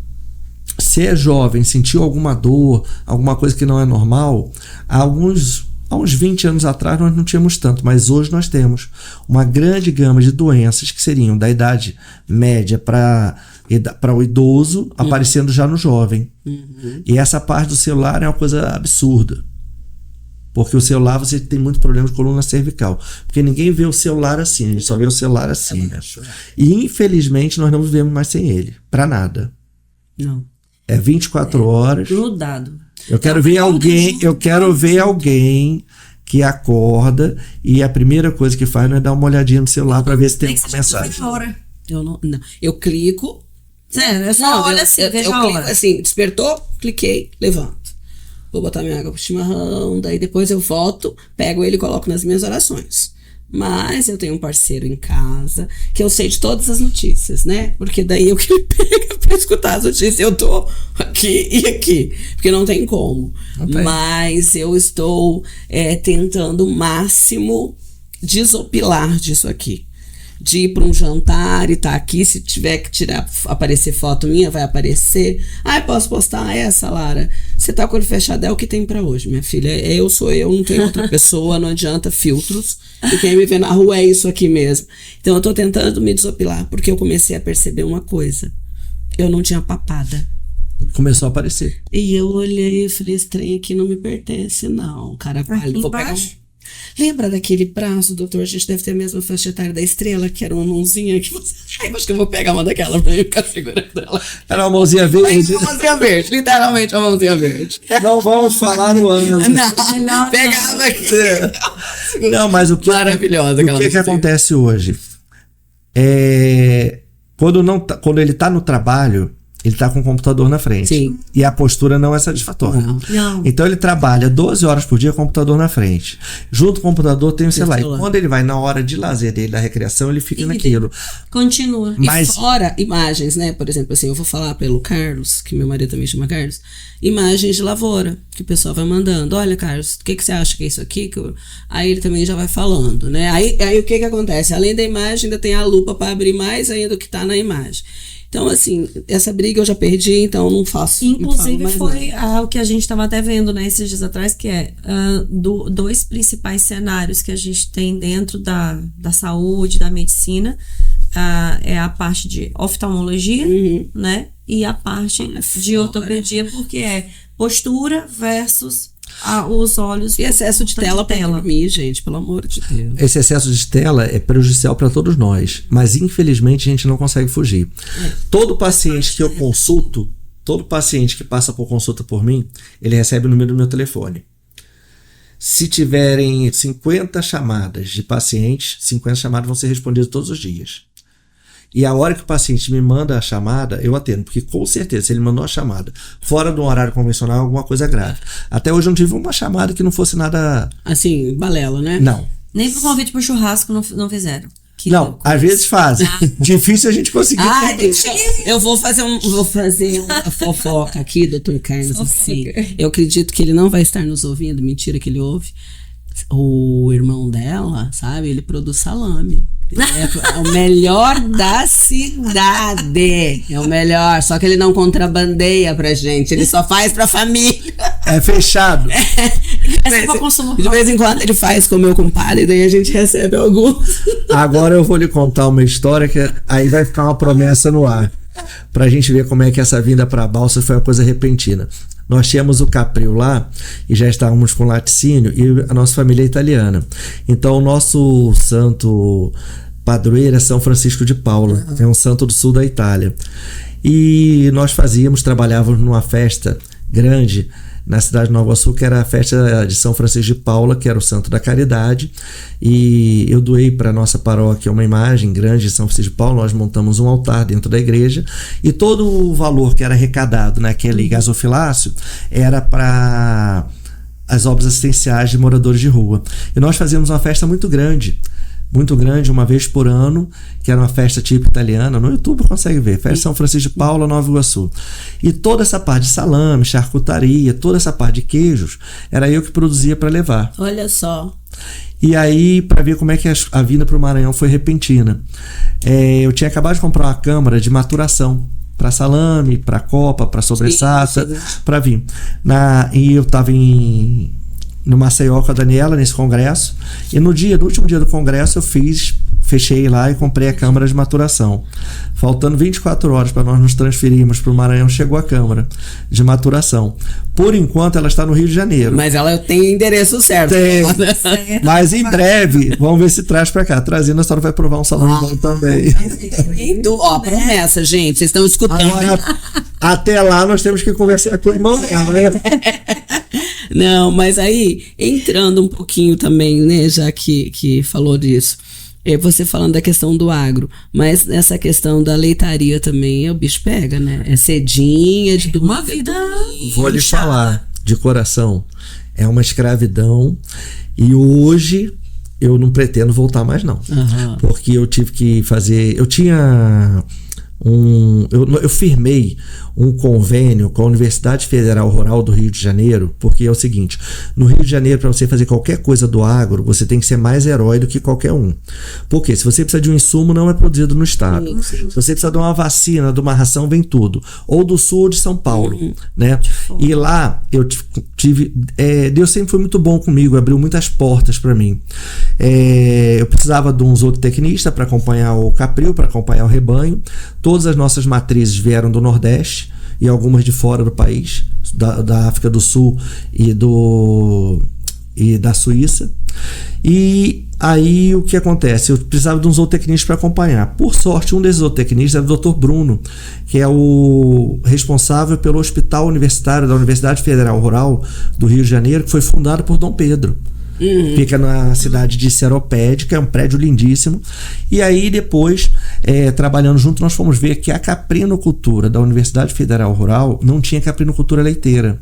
se é jovem, sentiu alguma dor, alguma coisa que não é normal, há uns 20 anos atrás nós não tínhamos tanto, mas hoje nós temos uma grande gama de doenças que seriam da idade média para o idoso, aparecendo já no jovem. E essa parte do celular é uma coisa absurda. Porque o celular você tem muito problema de coluna cervical. Porque ninguém vê o celular assim, a gente só vê o celular assim. Né? E infelizmente nós não vivemos mais sem ele, para nada. Não. É 24 horas. Grudado. Eu quero ver alguém que acorda e a primeira coisa que faz não é dar uma olhadinha no celular para ver se tem uma mensagem. Eu não. Eu clico. Sério, eu só olho assim, veja a clico hora. assim, despertou, cliquei, levanto. Vou botar minha água pro chimarrão, daí depois eu volto, pego ele e coloco nas minhas orações. Mas eu tenho um parceiro em casa que eu sei de todas as notícias, né? Porque daí eu que ele pega pra escutar as notícias. Eu tô aqui e aqui, porque não tem como. Mas eu estou tentando o máximo desopilar disso aqui. De ir para um jantar e tá aqui, se tiver que aparecer foto minha, vai aparecer. Posso postar essa, Lara? Você tá com o olho fechado, é o que tem para hoje, minha filha. Eu sou eu, não tem outra pessoa, não adianta filtros. E quem me vê na rua é isso aqui mesmo. Então eu tô tentando me desopilar, porque eu comecei a perceber uma coisa. Eu não tinha papada. Começou a aparecer. E eu olhei e falei, esse trem aqui não me pertence, não. Cara, vou pegar Lembra daquele braço, doutor? A gente deve ter a mesma faixa etária da Estrela, que era uma mãozinha que você... acho que eu vou pegar uma daquela pra eu ficar segurando ela. Era uma mãozinha verde. Uma mãozinha verde, literalmente uma mãozinha verde. Não vamos falar no ano. Não. Pegava aqui. Não, mas o que... Maravilhosa aquela. O que acontece hoje? Quando ele tá no trabalho, ele tá com o computador na frente. Sim. E a postura não é satisfatória. Não. Então ele trabalha 12 horas por dia com o computador na frente. Junto com o computador tem o celular. E quando ele vai na hora de lazer dele, da recreação, ele fica naquilo. Continua. Mas fora imagens, né? Por exemplo, assim, eu vou falar pelo Carlos, que meu marido também chama Carlos, imagens de lavoura, que o pessoal vai mandando. Olha, Carlos, o que você acha que é isso aqui? Aí ele também já vai falando, né? Aí o que acontece? Além da imagem, ainda tem a lupa para abrir mais ainda do que tá na imagem. Então, assim, essa briga eu já perdi, então eu não faço. Inclusive, foi o que a gente estava até vendo, né, esses dias atrás, que é dois principais cenários que a gente tem dentro da saúde, da medicina, é a parte de oftalmologia, né, e a parte de ortopedia, porque é postura versus os olhos. E excesso de tela para dormir, gente, pelo amor de Deus. Esse excesso de tela é prejudicial para todos nós, mas infelizmente a gente não consegue fugir. Todo paciente que eu consulto, todo paciente que passa por consulta por mim, ele recebe o número do meu telefone. Se tiverem 50 chamadas de pacientes, 50 chamadas vão ser respondidas todos os dias. E a hora que o paciente me manda a chamada, eu atendo, porque com certeza, se ele mandou a chamada fora do horário convencional, é alguma coisa grave. Até hoje eu não tive uma chamada que não fosse nada... Assim, balela, né? Não. Nem pro convite pro churrasco não fizeram. Não, às vezes fazem. Difícil a gente conseguir. Eu vou fazer uma fofoca aqui, doutor Carlos. Assim. Eu acredito que ele não vai estar nos ouvindo, mentira que ele ouve. O irmão dela, sabe, ele produz salame. É o melhor da cidade. É o melhor. Só que ele não contrabandeia pra gente. Ele só faz pra família. É fechado. Essa foi consumo De vez em quando ele faz com o meu compadre, daí a gente recebe alguns. Agora eu vou lhe contar uma história que aí vai ficar uma promessa no ar. Pra gente ver como é que essa vinda pra Balsas foi uma coisa repentina. Nós tínhamos o Capril lá e já estávamos com laticínio e a nossa família é italiana. Então o nosso santo padroeiro é São Francisco de Paula, é um santo do sul da Itália. E nós trabalhávamos numa festa grande na cidade de Nova Iguaçu, que era a festa de São Francisco de Paula, que era o santo da caridade, e eu doei para a nossa paróquia uma imagem grande de São Francisco de Paula. Nós montamos um altar dentro da igreja e todo o valor que era arrecadado naquele gasofilácio era para as obras assistenciais de moradores de rua. E nós fazíamos uma festa muito grande, uma vez por ano, que era uma festa típica italiana. No YouTube consegue ver, festa São Francisco de Paula, Nova Iguaçu. E toda essa parte de salame, charcutaria, toda essa parte de queijos, era eu que produzia para levar. Olha só. E aí, para ver como é que a vinda para o Maranhão foi repentina. Eu tinha acabado de comprar uma câmara de maturação para salame, para copa, para sobressata, para vir. E eu estava no Maceió com a Daniela nesse congresso, e no último dia do congresso eu fechei lá e comprei a câmara de maturação. Faltando 24 horas para nós nos transferirmos para o Maranhão, chegou a câmara de maturação. Por enquanto ela está no Rio de Janeiro. Mas ela tem o endereço certo. Tem. Mas em breve, vamos ver se traz para cá. Trazendo, a senhora vai provar um salão bom também. Promessa, gente, vocês estão escutando. Agora, até lá nós temos que conversar com o irmão dela, né? Não, mas aí, entrando um pouquinho também, né, já que falou disso, você falando da questão do agro, mas essa questão da leitaria também, o bicho pega, né? É cedinha, de uma vida. Vou lhe falar, de coração, é uma escravidão, e hoje eu não pretendo voltar mais não. Porque eu tive que fazer, eu firmei um convênio com a Universidade Federal Rural do Rio de Janeiro, porque é o seguinte: no Rio de Janeiro, para você fazer qualquer coisa do agro, você tem que ser mais herói do que qualquer um. Porque se você precisa de um insumo, não é produzido no estado. Sim. Se você precisa de uma vacina, de uma ração, vem tudo. Ou do sul ou de São Paulo, né? E lá eu tive... Deus sempre foi muito bom comigo, abriu muitas portas para mim. Eu precisava de um zootecnista para acompanhar o Capril, para acompanhar o rebanho. Todas as nossas matrizes vieram do Nordeste e algumas de fora do país, da África do Sul e da Suíça. E aí o que acontece? Eu precisava de um zootecnista para acompanhar. Por sorte, um desses zootecnistas era o Dr. Bruno, que é o responsável pelo Hospital Universitário da Universidade Federal Rural do Rio de Janeiro, que foi fundado por Dom Pedro. Fica na cidade de Seropédica, é um prédio lindíssimo. E aí depois, trabalhando junto, nós fomos ver que a caprinocultura da Universidade Federal Rural não tinha caprinocultura leiteira.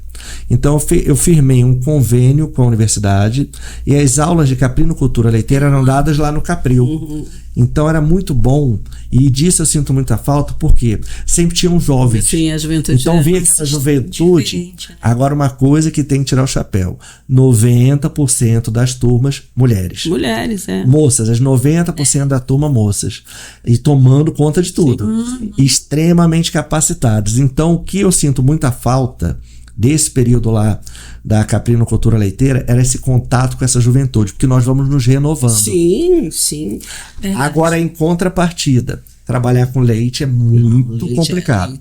Então eu firmei um convênio com a universidade e as aulas de caprinocultura leiteira eram dadas lá no Capril. Então era muito bom, e disso eu sinto muita falta, porque sempre tinham jovens. Sim, a juventude. Então vinha aquela juventude. Agora, uma coisa que tem que tirar o chapéu: 90% das turmas mulheres. Mulheres, moças, as 90% da turma moças, e tomando conta de tudo. Extremamente capacitadas. Então o que eu sinto muita falta desse período lá da caprinocultura leiteira era esse contato com essa juventude, porque nós vamos nos renovando. Sim. Agora, em contrapartida, trabalhar com leite é muito complicado.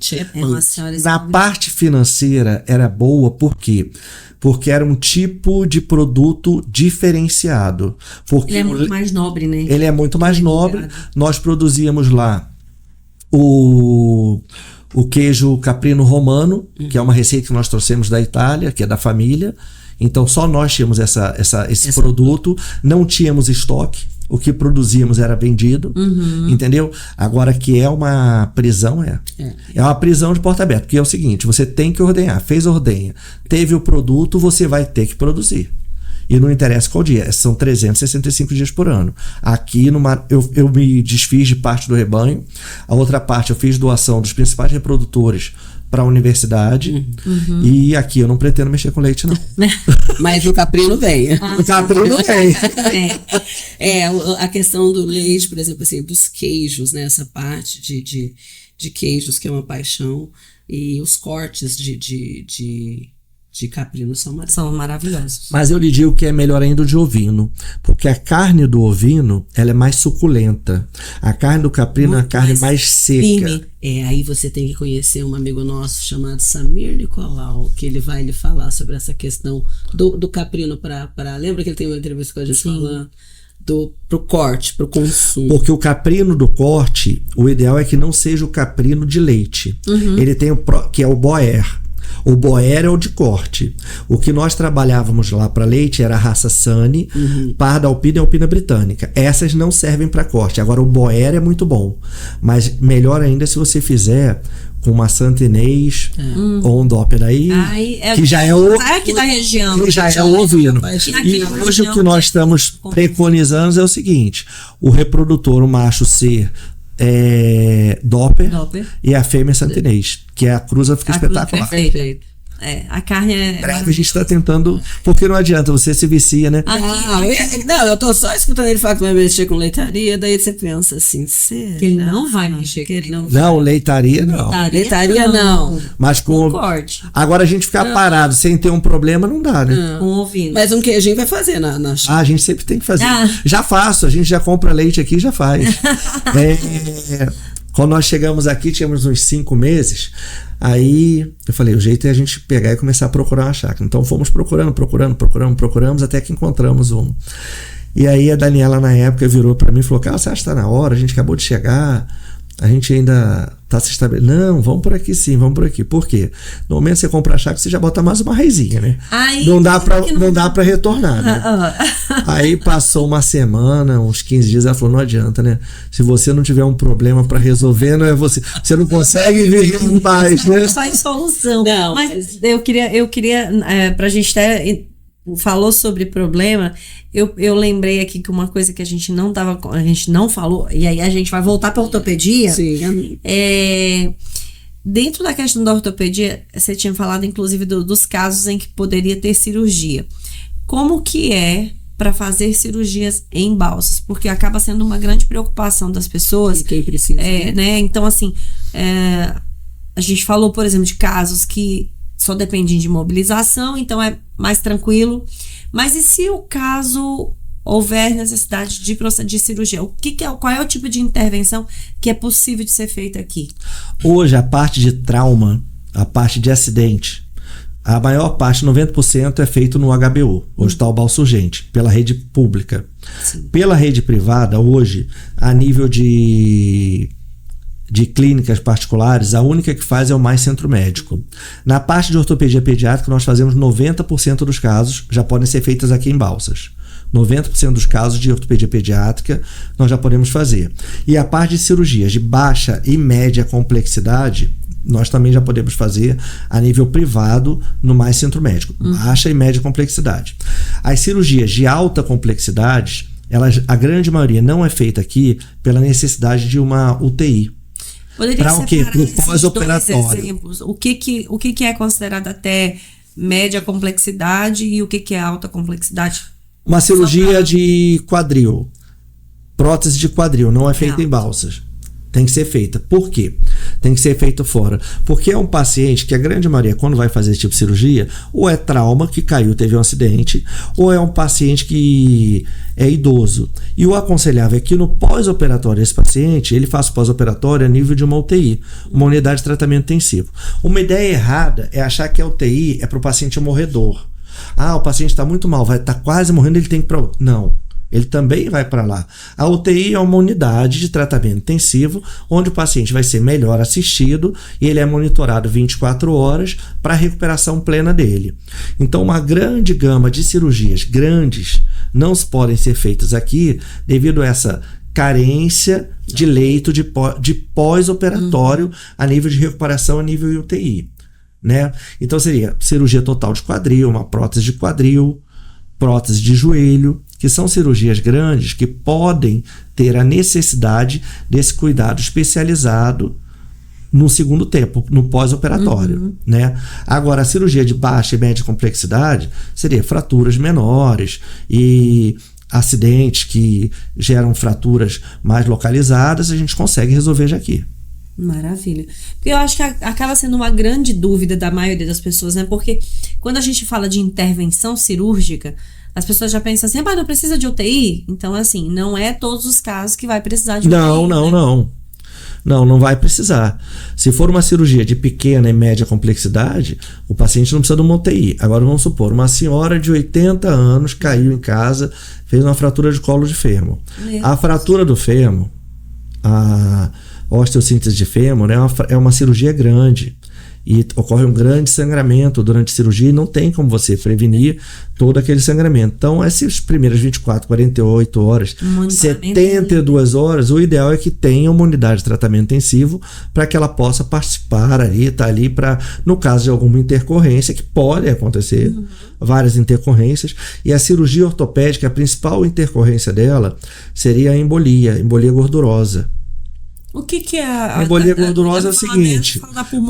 Na parte financeira era boa, por quê? Porque era um tipo de produto diferenciado. Porque ele é muito mais nobre, né? Ele é muito mais nobre. Nós produzíamos lá o queijo caprino romano, que é uma receita que nós trouxemos da Itália, que é da família. Então só nós tínhamos esse produto, não tínhamos estoque. O que produzíamos era vendido, entendeu? Agora, que é uma prisão, é uma prisão de porta aberta, porque é o seguinte: você tem que ordenhar, fez ordenha, teve o produto, você vai ter que produzir. E não interessa qual dia, são 365 dias por ano. Aqui eu me desfiz de parte do rebanho, a outra parte eu fiz doação dos principais reprodutores para a universidade, e aqui eu não pretendo mexer com leite, não. Mas o caprino vem. O caprino vem. A questão do leite, por exemplo, assim, dos queijos, né? Essa parte de queijos, que é uma paixão, e os cortes de de caprino são maravilhosos. São maravilhosos. Mas eu lhe digo que é melhor ainda o de ovino, porque a carne do ovino, ela é mais suculenta. A carne do caprino é uma Muito carne mais mais seca. firme. Aí você tem que conhecer um amigo nosso chamado Samir Nicolau, que ele vai lhe falar sobre essa questão do caprino para lembra que ele tem uma entrevista com a gente falando pro corte, pro consumo. Porque o caprino do corte, o ideal é que não seja o caprino de leite. Ele tem que é o boer. O boer é o de corte. O que nós trabalhávamos lá para leite era a raça Sani, Parda Alpina e Alpina Britânica. Essas não servem para corte. Agora o boer é muito bom, mas melhor ainda se você fizer com uma santenês ou um doppler aí, que já é o aqui da região. que já é o ovino. Aqui E na hoje o região que nós estamos preconizando é o seguinte: o reprodutor, o macho ser Doppler e a fêmea santenês, que a cruza fica espetacular. Perfeito. A carne é. Breve a gente está tentando, porque não adianta, você se vicia, né? Não, eu tô só escutando ele falar que vai mexer com leitaria, daí você pensa assim, Que ele não vai mexer. que ele não Não, leitaria não. leitaria não. Mas com Corte. agora a gente ficar parado sem ter um problema não dá, né? Com ovino. Mas um queijinho vai fazer na A gente sempre tem que fazer. Ah. Já faço, a gente já compra leite aqui e já faz. Quando nós chegamos aqui, tínhamos uns 5 meses. Aí eu falei, o jeito é a gente pegar e começar a procurar uma chácara. Então fomos procuramos até que encontramos um. E aí a Daniela na época virou para mim e falou, cara, você acha que tá na hora? A gente acabou de chegar, a gente ainda tá se estabelecendo. Não, vamos por aqui sim, vamos por aqui. Por quê? No momento que você compra a chácara, você já bota mais uma raizinha, né? Aí, não dá pra retornar, né? Aí passou uma semana, uns 15 dias, ela falou, não adianta, né? Se você não tiver um problema pra resolver, não é você. Você não consegue viver mais, né? Só em solução. Não, mas eu queria pra gente até falou sobre problema, eu lembrei aqui que uma coisa que a gente não falou, e aí a gente vai voltar para ortopedia. Sim. Dentro da questão da ortopedia, você tinha falado inclusive dos casos em que poderia ter cirurgia. Como que é para fazer cirurgias em balsas? Porque acaba sendo uma grande preocupação das pessoas. E quem precisa. Né? Então, assim, a gente falou, por exemplo, de casos que só dependem de mobilização, então é mais tranquilo. Mas e se o caso houver necessidade de cirurgia? Qual é o tipo de intervenção que é possível de ser feita aqui? Hoje, a parte de trauma, a parte de acidente, a maior parte, 90%, é feito no HBU, Hospital Balsa Urgente, pela rede pública. Sim. Pela rede privada, hoje, a nível de clínicas particulares, a única que faz é o Mais Centro Médico. Na parte de ortopedia pediátrica, nós fazemos 90% dos casos, já podem ser feitas aqui em Balsas. 90% dos casos de ortopedia pediátrica nós já podemos fazer. E a parte de cirurgias de baixa e média complexidade, nós também já podemos fazer a nível privado no Mais Centro Médico. Baixa e média complexidade. As cirurgias de alta complexidade, a grande maioria não é feita aqui pela necessidade de uma UTI. Para o quê? Para o pós-operatório. O que é considerado até média complexidade e o que é alta complexidade? Uma cirurgia de quadril, prótese de quadril, não é feita em Balsas. Tem que ser feita. Por quê? Tem que ser feita fora. Porque é um paciente que a grande maioria, quando vai fazer esse tipo de cirurgia, ou é trauma, que caiu, teve um acidente, ou é um paciente que é idoso. E o aconselhável é que no pós-operatório desse paciente, ele faça o pós-operatório a nível de uma UTI, uma unidade de tratamento intensivo. Uma ideia errada é achar que a UTI é para o paciente morredor. O paciente está muito mal, vai estar quase morrendo, ele tem que ir para... Não. Ele também vai para lá. A UTI é uma unidade de tratamento intensivo, onde o paciente vai ser melhor assistido e ele é monitorado 24 horas para a recuperação plena dele. Então, uma grande gama de cirurgias grandes não podem ser feitas aqui devido a essa carência de leito de pós-operatório a nível de recuperação, a nível UTI. Né? Então, seria cirurgia total de quadril, uma prótese de quadril, prótese de joelho, que são cirurgias grandes que podem ter a necessidade desse cuidado especializado no segundo tempo, no pós-operatório. Né? Agora, a cirurgia de baixa e média complexidade seria fraturas menores e acidentes que geram fraturas mais localizadas, a gente consegue resolver já aqui. Maravilha. Porque eu acho que acaba sendo uma grande dúvida da maioria das pessoas, né? Porque quando a gente fala de intervenção cirúrgica, as pessoas já pensam assim, não precisa de UTI? Então, assim, não é todos os casos que vai precisar de UTI. Não vai precisar. Se for uma cirurgia de pequena e média complexidade, o paciente não precisa de uma UTI. Agora vamos supor, uma senhora de 80 anos caiu em casa, fez uma fratura de colo de fêmur. A fratura do fêmur, a osteossíntese de fêmur, é uma cirurgia grande. E ocorre um grande sangramento durante a cirurgia e não tem como você prevenir todo aquele sangramento. Então, essas primeiras 24, 48 horas, 72 horas, o ideal é que tenha uma unidade de tratamento intensivo para que ela possa participar ali, tá ali para, no caso de alguma intercorrência, que pode acontecer, várias intercorrências, e a cirurgia ortopédica, a principal intercorrência dela seria a embolia gordurosa. O que é a embolia gordurosa? É o seguinte,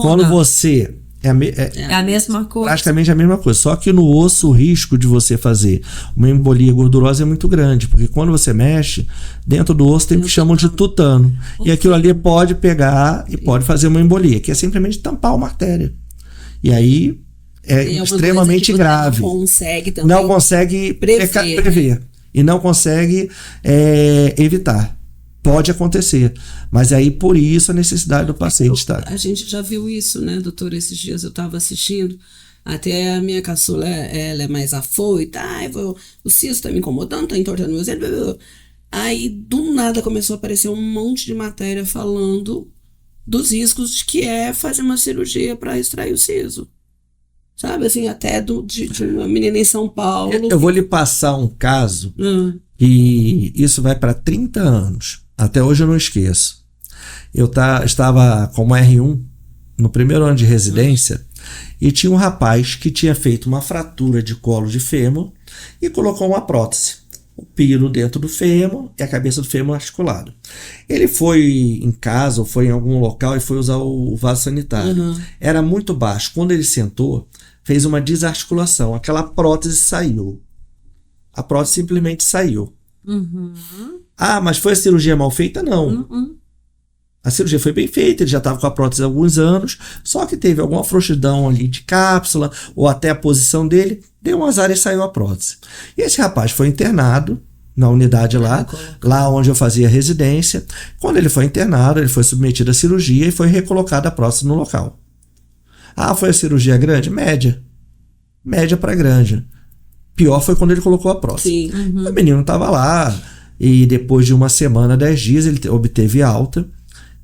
quando você é a mesma coisa, praticamente a mesma coisa, só que no osso o risco de você fazer uma embolia gordurosa é muito grande, porque quando você mexe dentro do osso tem o que chamam de tutano, e aquilo ali pode pegar e pode fazer uma embolia, que é simplesmente tampar uma artéria, e aí é extremamente grave, não consegue prever e não consegue evitar. Pode acontecer, mas aí por isso a necessidade do paciente, tá? A gente já viu isso, né, doutor? Esses dias eu estava assistindo, até a minha caçula, ela é mais afoita, o siso tá me incomodando, tá entortando meus dedos. Aí do nada começou a aparecer um monte de matéria falando dos riscos de que é fazer uma cirurgia para extrair o siso. Sabe, assim, até de uma menina em São Paulo. Eu vou lhe passar um caso e isso vai para 30 anos. Até hoje eu não esqueço. Eu estava como R1 no primeiro ano de residência e tinha um rapaz que tinha feito uma fratura de colo de fêmur e colocou uma prótese. O pino dentro do fêmur e a cabeça do fêmur articulado. Ele foi em casa ou foi em algum local e foi usar o vaso sanitário. Era muito baixo. Quando ele sentou, fez uma desarticulação. Aquela prótese saiu. A prótese simplesmente saiu. Mas foi a cirurgia mal feita? Não. A cirurgia foi bem feita, ele já estava com a prótese há alguns anos, só que teve alguma frouxidão ali de cápsula, ou até a posição dele, deu um azar e saiu a prótese. E esse rapaz foi internado na unidade lá onde eu fazia residência. Quando ele foi internado, ele foi submetido à cirurgia e foi recolocada a prótese no local. Foi a cirurgia grande? Média. Média para grande. Pior foi quando ele colocou a prótese. O menino estava lá e depois de uma semana, 10 dias, ele obteve alta.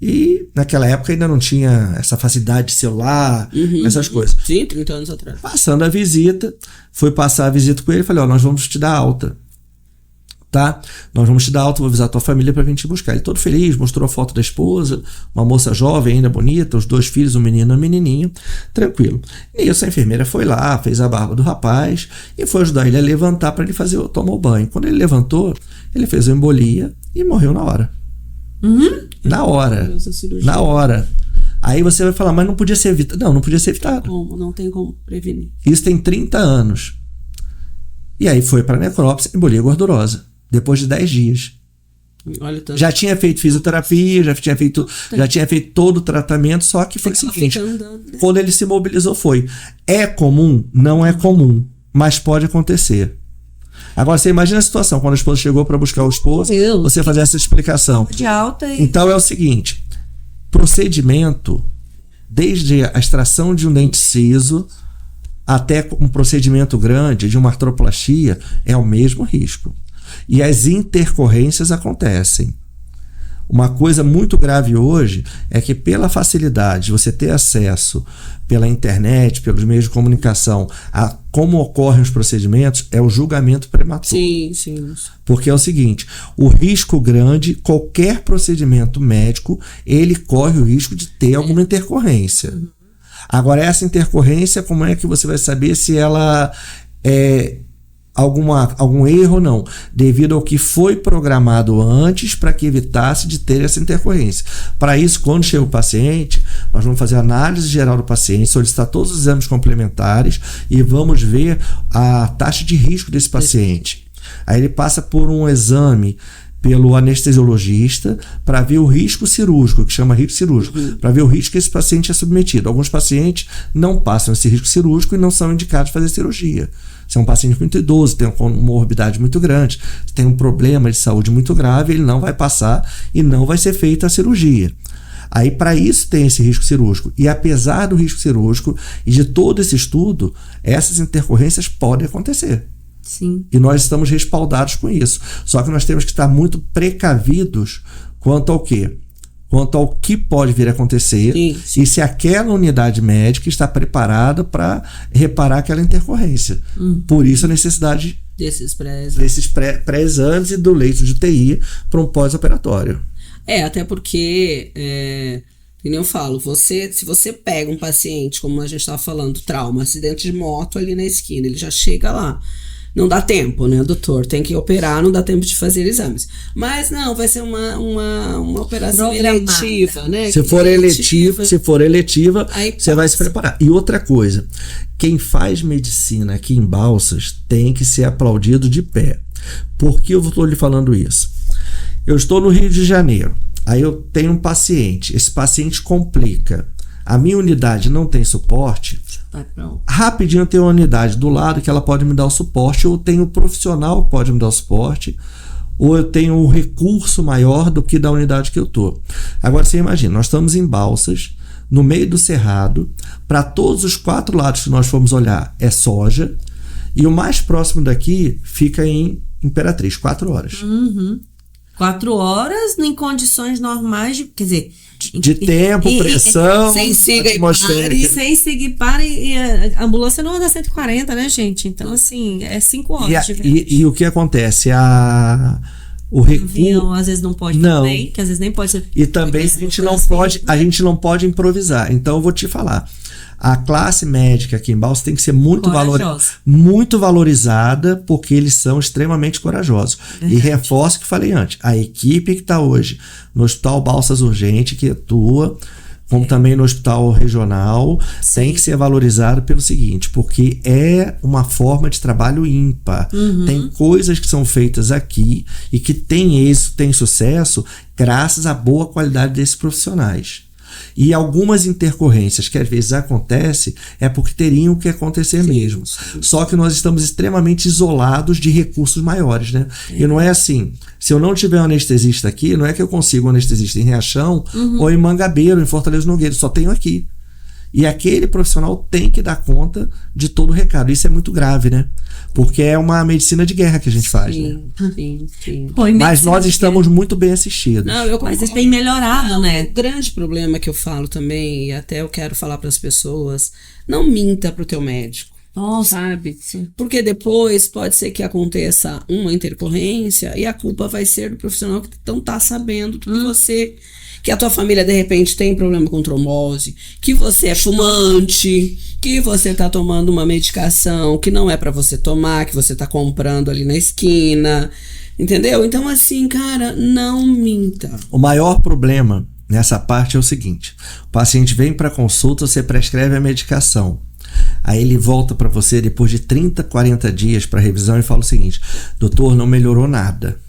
E naquela época ainda não tinha essa facilidade de celular, essas coisas. Sim, 30 anos atrás. Passando a visita, fui passar a visita com ele e falei, nós vamos te dar alta. Tá? Nós vamos te dar alta, vou avisar a tua família para vir te buscar. Ele todo feliz, mostrou a foto da esposa, uma moça jovem ainda bonita, os 2 filhos, um menino e uma menininha, tranquilo. E essa enfermeira foi lá, fez a barba do rapaz e foi ajudar ele a levantar para ele tomar o banho. Quando ele levantou, ele fez uma embolia e morreu na hora. Na hora. Aí você vai falar, mas não podia ser evitado. Não podia ser evitado. Não tem como prevenir. Isso tem 30 anos. E aí foi para necrópsia, embolia gordurosa. Depois de 10 dias. Já tinha feito fisioterapia, já tinha feito todo o tratamento, só que foi o seguinte, quando ele se mobilizou foi. É comum? Não é comum, mas pode acontecer. Agora, você imagina a situação, quando a esposa chegou para buscar o esposo, você fazer essa explicação. Então é o seguinte, procedimento, desde a extração de um dente ciso até um procedimento grande de uma artroplastia, é o mesmo risco. E as intercorrências acontecem. Uma coisa muito grave hoje é que pela facilidade de você ter acesso pela internet, pelos meios de comunicação, a como ocorrem os procedimentos, é o julgamento prematuro. Sim. Porque é o seguinte, o risco grande, qualquer procedimento médico, ele corre o risco de ter alguma intercorrência. Agora, essa intercorrência, como é que você vai saber se ela é algum erro ou não? Devido ao que foi programado antes para que evitasse de ter essa intercorrência. Para isso, quando chega o paciente, nós vamos fazer a análise geral do paciente, solicitar todos os exames complementares e vamos ver a taxa de risco desse paciente. Aí ele passa por um exame pelo anestesiologista para ver o risco cirúrgico, que chama risco cirúrgico, para ver o risco que esse paciente é submetido. Alguns pacientes não passam esse risco cirúrgico e não são indicados fazer cirurgia. Se é um paciente muito idoso, tem uma comorbidade muito grande, tem um problema de saúde muito grave, ele não vai passar e não vai ser feita a cirurgia. Aí, para isso, tem esse risco cirúrgico. E apesar do risco cirúrgico e de todo esse estudo, essas intercorrências podem acontecer. Sim. E nós estamos respaldados com isso. Só que nós temos que estar muito precavidos quanto ao quê? Quanto ao que pode vir a acontecer. Sim. E se aquela unidade médica está preparada para reparar aquela intercorrência. Por isso a necessidade Desses pré-exames e do leito de UTI para um pós-operatório. Até porque, como eu falo, se você pega um paciente, como a gente estava falando, trauma, acidente de moto ali na esquina, ele já chega lá. Não dá tempo, né, doutor? Tem que operar, não dá tempo de fazer exames. Mas não, vai ser uma operação eletiva, né? Se for eletiva, aí você vai se preparar. E outra coisa, quem faz medicina aqui em Balsas tem que ser aplaudido de pé. Por que eu estou lhe falando isso? Eu estou no Rio de Janeiro, aí eu tenho um paciente, esse paciente complica, a minha unidade não tem suporte, rapidinho eu tenho uma unidade do lado que ela pode me dar o suporte, ou eu tenho um profissional que pode me dar o suporte, ou eu tenho um recurso maior do que da unidade que eu estou. Agora você imagina, nós estamos em Balsas, no meio do cerrado, para todos os 4 lados que nós formos olhar é soja, e o mais próximo daqui fica em Imperatriz, 4 horas. 4 horas em condições normais, quer dizer... De tempo, pressão, sem siga atmosférica. Sem siga e para, e a ambulância não anda 140, né, gente? Então, assim, é 5 horas. E o que acontece? O avião às vezes não pode também, que às vezes nem pode ser. E também a gente não pode improvisar. Então eu vou te falar. A classe médica aqui em Balsas tem que ser muito valorizada, porque eles são extremamente corajosos. Verdade. E reforço o que falei antes. A equipe que está hoje no Hospital Balsas Urgente, que atua, como também no Hospital Regional, tem que ser valorizado pelo seguinte, porque é uma forma de trabalho ímpar. Tem coisas que são feitas aqui e que tem êxito, tem sucesso, graças à boa qualidade desses profissionais. E algumas intercorrências que às vezes acontecem é porque teriam que acontecer mesmo. Só que nós estamos extremamente isolados de recursos maiores, né? E não é assim, se eu não tiver um anestesista aqui, não é que eu consigo um anestesista em Riachão ou em Mangabeira, ou em Fortaleza Nogueira, só tenho aqui. E aquele profissional tem que dar conta de todo o recado. Isso é muito grave, né? Porque é uma medicina de guerra que a gente faz, né? Sim. Mas nós estamos muito bem assistidos. Mas isso tem melhorado, né? O grande problema que eu falo também, e até eu quero falar para as pessoas, não minta pro teu médico. Nossa, sabe? Sim. Porque depois pode ser que aconteça uma intercorrência e a culpa vai ser do profissional que não tá sabendo que você... que a tua família, de repente, tem problema com trombose, que você é fumante, que você tá tomando uma medicação que não é para você tomar, que você tá comprando ali na esquina, entendeu? Então, assim, cara, não minta. O maior problema nessa parte é o seguinte, o paciente vem para consulta, você prescreve a medicação, aí ele volta para você depois de 30, 40 dias para revisão e fala o seguinte, doutor, não melhorou nada.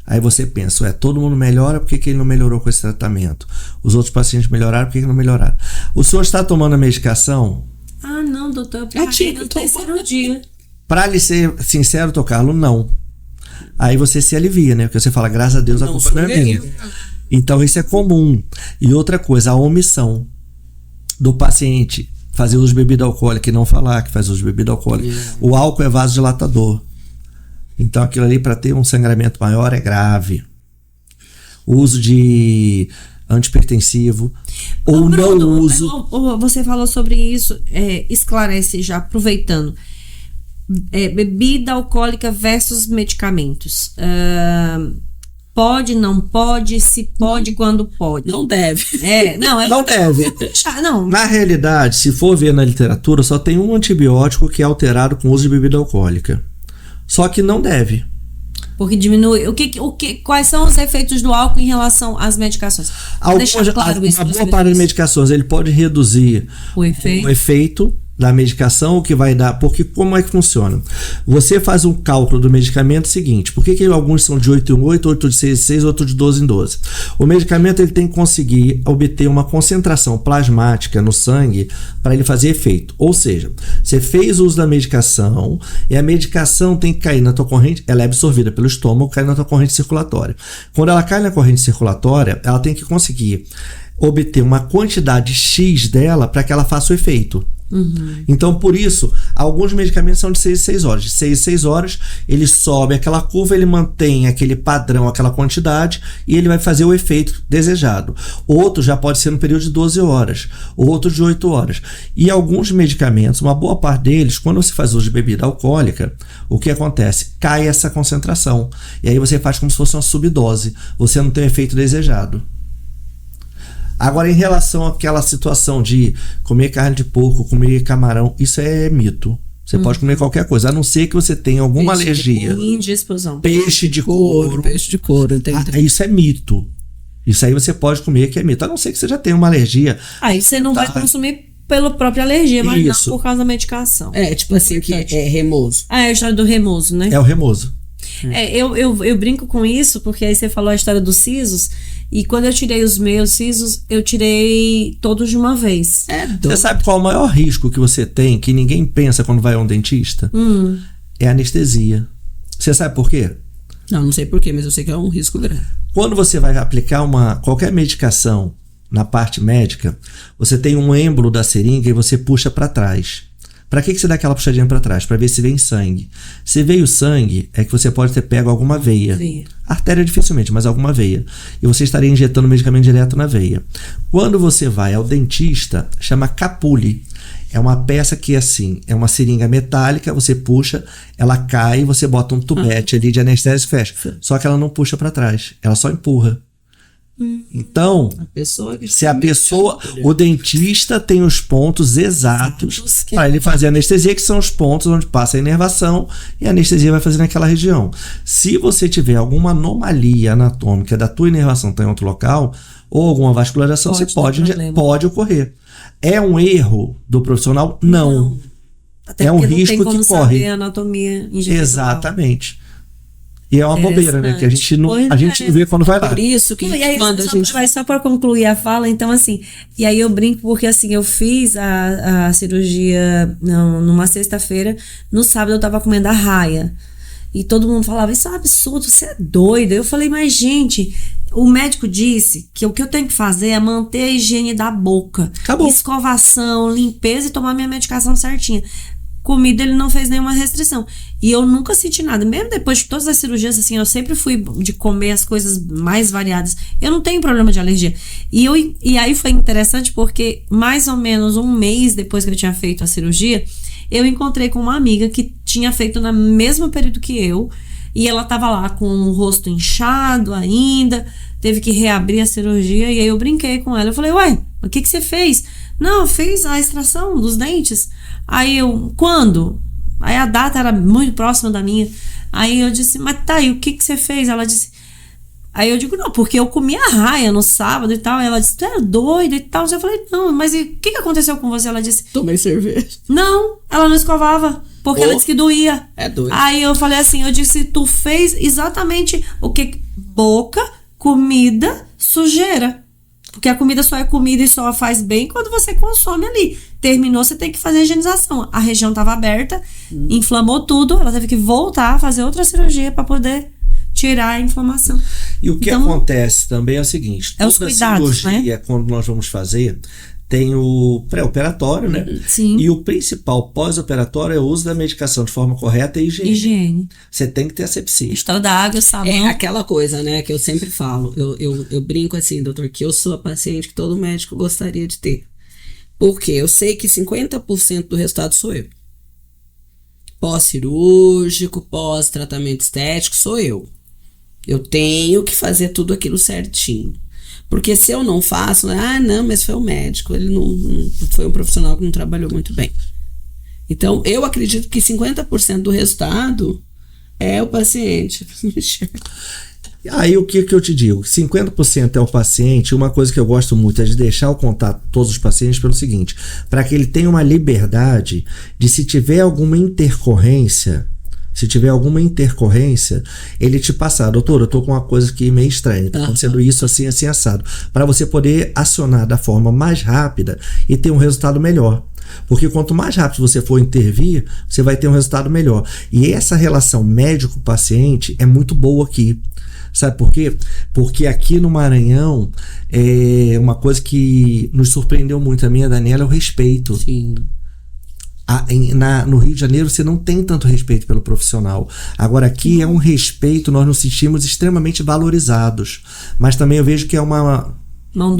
Aí você pensa, todo mundo melhora, por que ele não melhorou com esse tratamento? Os outros pacientes melhoraram, por que não melhoraram? O senhor está tomando a medicação? Ah, não, doutor, eu parei no 3º dia. Para lhe ser sincero, doutor Carlos, não. Aí você se alivia, né? Porque você fala, graças a Deus, a culpa não é minha. Então isso é comum. E outra coisa, a omissão do paciente fazer uso de bebida alcoólica e não falar que faz uso de bebida alcoólica. O álcool é vasodilatador. Então aquilo ali, para ter um sangramento maior, é grave. O uso de antipertensivo ou Bruno, não uso. Você falou sobre isso, esclarece já, aproveitando. Bebida alcoólica versus medicamentos. Pode, não pode, se pode, quando pode. Não deve. Não deve. Não. Na realidade, se for ver na literatura, só tem um antibiótico que é alterado com o uso de bebida alcoólica. Só que não deve. Porque diminui. Quais são os efeitos do álcool em relação às medicações? Uma boa parte das medicações, ele pode reduzir o efeito, da medicação, o que vai dar, porque como é que funciona? Você faz um cálculo do medicamento seguinte, por que alguns são de 8 em 8, outro de 6 em 6, outro de 12 em 12? O medicamento ele tem que conseguir obter uma concentração plasmática no sangue para ele fazer efeito, ou seja, você fez uso da medicação e a medicação tem que cair na tua corrente, ela é absorvida pelo estômago, cai na tua corrente circulatória. Quando ela cai na corrente circulatória, ela tem que conseguir obter uma quantidade X dela para que ela faça o efeito. Então, por isso, alguns medicamentos são de 6 em 6 horas. De 6 em 6 horas, ele sobe aquela curva, ele mantém aquele padrão, aquela quantidade, e ele vai fazer o efeito desejado. Outro já pode ser no período de 12 horas, outro de 8 horas. E alguns medicamentos, uma boa parte deles, quando você faz uso de bebida alcoólica, o que acontece? Cai essa concentração. E aí você faz como se fosse uma subdose. Você não tem o efeito desejado. Agora, em relação àquela situação de comer carne de porco, comer camarão, isso é mito. Você pode comer qualquer coisa, a não ser que você tenha alguma alergia. Indisposição. Peixe de couro. Peixe de couro, entendi. Isso é mito. Isso aí você pode comer, que é mito. A não ser que você já tenha uma alergia. Aí você não vai consumir pela própria alergia, mas Isso. não por causa da medicação. Tipo assim, que é remoso. É a história do remoso, né? É o remoso. Eu brinco com isso, porque aí você falou a história dos sisos, e quando eu tirei os meus sisos, eu tirei todos de uma vez. Você sabe qual é o maior risco que você tem, que ninguém pensa quando vai a um dentista? É a anestesia. Você sabe por quê? Não sei porquê, mas eu sei que é um risco grande. Quando você vai aplicar qualquer medicação na parte médica, você tem um êmbolo da seringa e você puxa para trás. Para que você dá aquela puxadinha para trás? Para ver se vem sangue. Se veio sangue, é que você pode ter pego alguma veia. Artéria dificilmente, mas alguma veia. E você estaria injetando o medicamento direto na veia. Quando você vai ao dentista, chama capule. É uma peça que assim, é uma seringa metálica, você puxa, ela cai, você bota um tubete ali de anestésico e fecha. Só que ela não puxa para trás, ela só empurra. Então, o dentista tem os pontos exatos para ele fazer a anestesia, que são os pontos onde passa a inervação, e a anestesia vai fazer naquela região. Se você tiver alguma anomalia anatômica da tua inervação tá em outro local, ou alguma vascularização, você pode ocorrer. É um erro do profissional? Não. Até é um risco risco não tem como que corre. saber a anatomia individual. Exatamente. E é uma bobeira, né? Que a gente não vê quando vai lá. Por isso que quando a gente... Mas só para concluir a fala, então assim, e aí eu brinco porque assim, eu fiz a cirurgia numa sexta-feira, no sábado eu tava comendo arraia. E todo mundo falava, isso é um absurdo, você é doida. Eu falei, mas gente, o médico disse que o que eu tenho que fazer é manter a higiene da boca. Acabou. Escovação, limpeza e tomar minha medicação certinha. Comida ele não fez nenhuma restrição. E eu nunca senti nada. Mesmo depois de todas as cirurgias, assim, eu sempre fui de comer as coisas mais variadas. Eu não tenho problema de alergia. E aí foi interessante porque mais ou menos um mês depois que ele tinha feito a cirurgia, eu encontrei com uma amiga que tinha feito no mesmo período que eu. E ela tava lá com o rosto inchado ainda, teve que reabrir a cirurgia. E aí eu brinquei com ela. Eu falei, ué, o que você fez? Não, eu fiz a extração dos dentes. Aí eu, quando? Aí a data era muito próxima da minha. Aí eu disse, mas tá, e o que você fez? Ela disse, aí eu digo, não, porque eu comi arraia no sábado e tal. Aí ela disse, tu é doida e tal. Eu falei, não, mas e o que aconteceu com você? Ela disse, tomei cerveja. Não, ela não escovava, porque ela disse que doía. É doido. Aí eu falei assim, eu disse, tu fez exatamente o que? Boca, comida, sujeira. Porque a comida só é comida e só faz bem quando você consome ali. Terminou, você tem que fazer a higienização. A região estava aberta, inflamou tudo, ela teve que voltar a fazer outra cirurgia para poder tirar a inflamação. E o que acontece também é o seguinte, os cuidados, cirurgia, né? Quando nós vamos fazer, tem o pré-operatório, né? Sim. E o principal pós-operatório é o uso da medicação de forma correta e higiene. Você tem que ter asepsia. História da água, sabão. É aquela coisa, né, que eu sempre falo. Eu brinco assim, doutor, que eu sou a paciente que todo médico gostaria de ter. Porque eu sei que 50% do resultado sou eu. Pós-cirúrgico, pós-tratamento estético, sou eu. Eu tenho que fazer tudo aquilo certinho. Porque se eu não faço, não, mas foi o médico, ele não foi um profissional que não trabalhou muito bem. Então, eu acredito que 50% do resultado é o paciente. Aí o que eu te digo? 50% é o paciente. Uma coisa que eu gosto muito é de deixar o contato de todos os pacientes pelo seguinte, para que ele tenha uma liberdade de, se tiver alguma intercorrência, ele te passar: doutor, eu tô com uma coisa aqui meio estranha, tá acontecendo isso, assim, assim, assado, para você poder acionar da forma mais rápida e ter um resultado melhor. Porque quanto mais rápido você for intervir, você vai ter um resultado melhor. E essa relação médico-paciente é muito boa aqui. Sabe por quê? Porque aqui no Maranhão, uma coisa que nos surpreendeu muito a mim e a Daniela é o respeito. Sim. No Rio de Janeiro você não tem tanto respeito pelo profissional. Agora aqui é um respeito, nós nos sentimos extremamente valorizados. Mas também eu vejo que é uma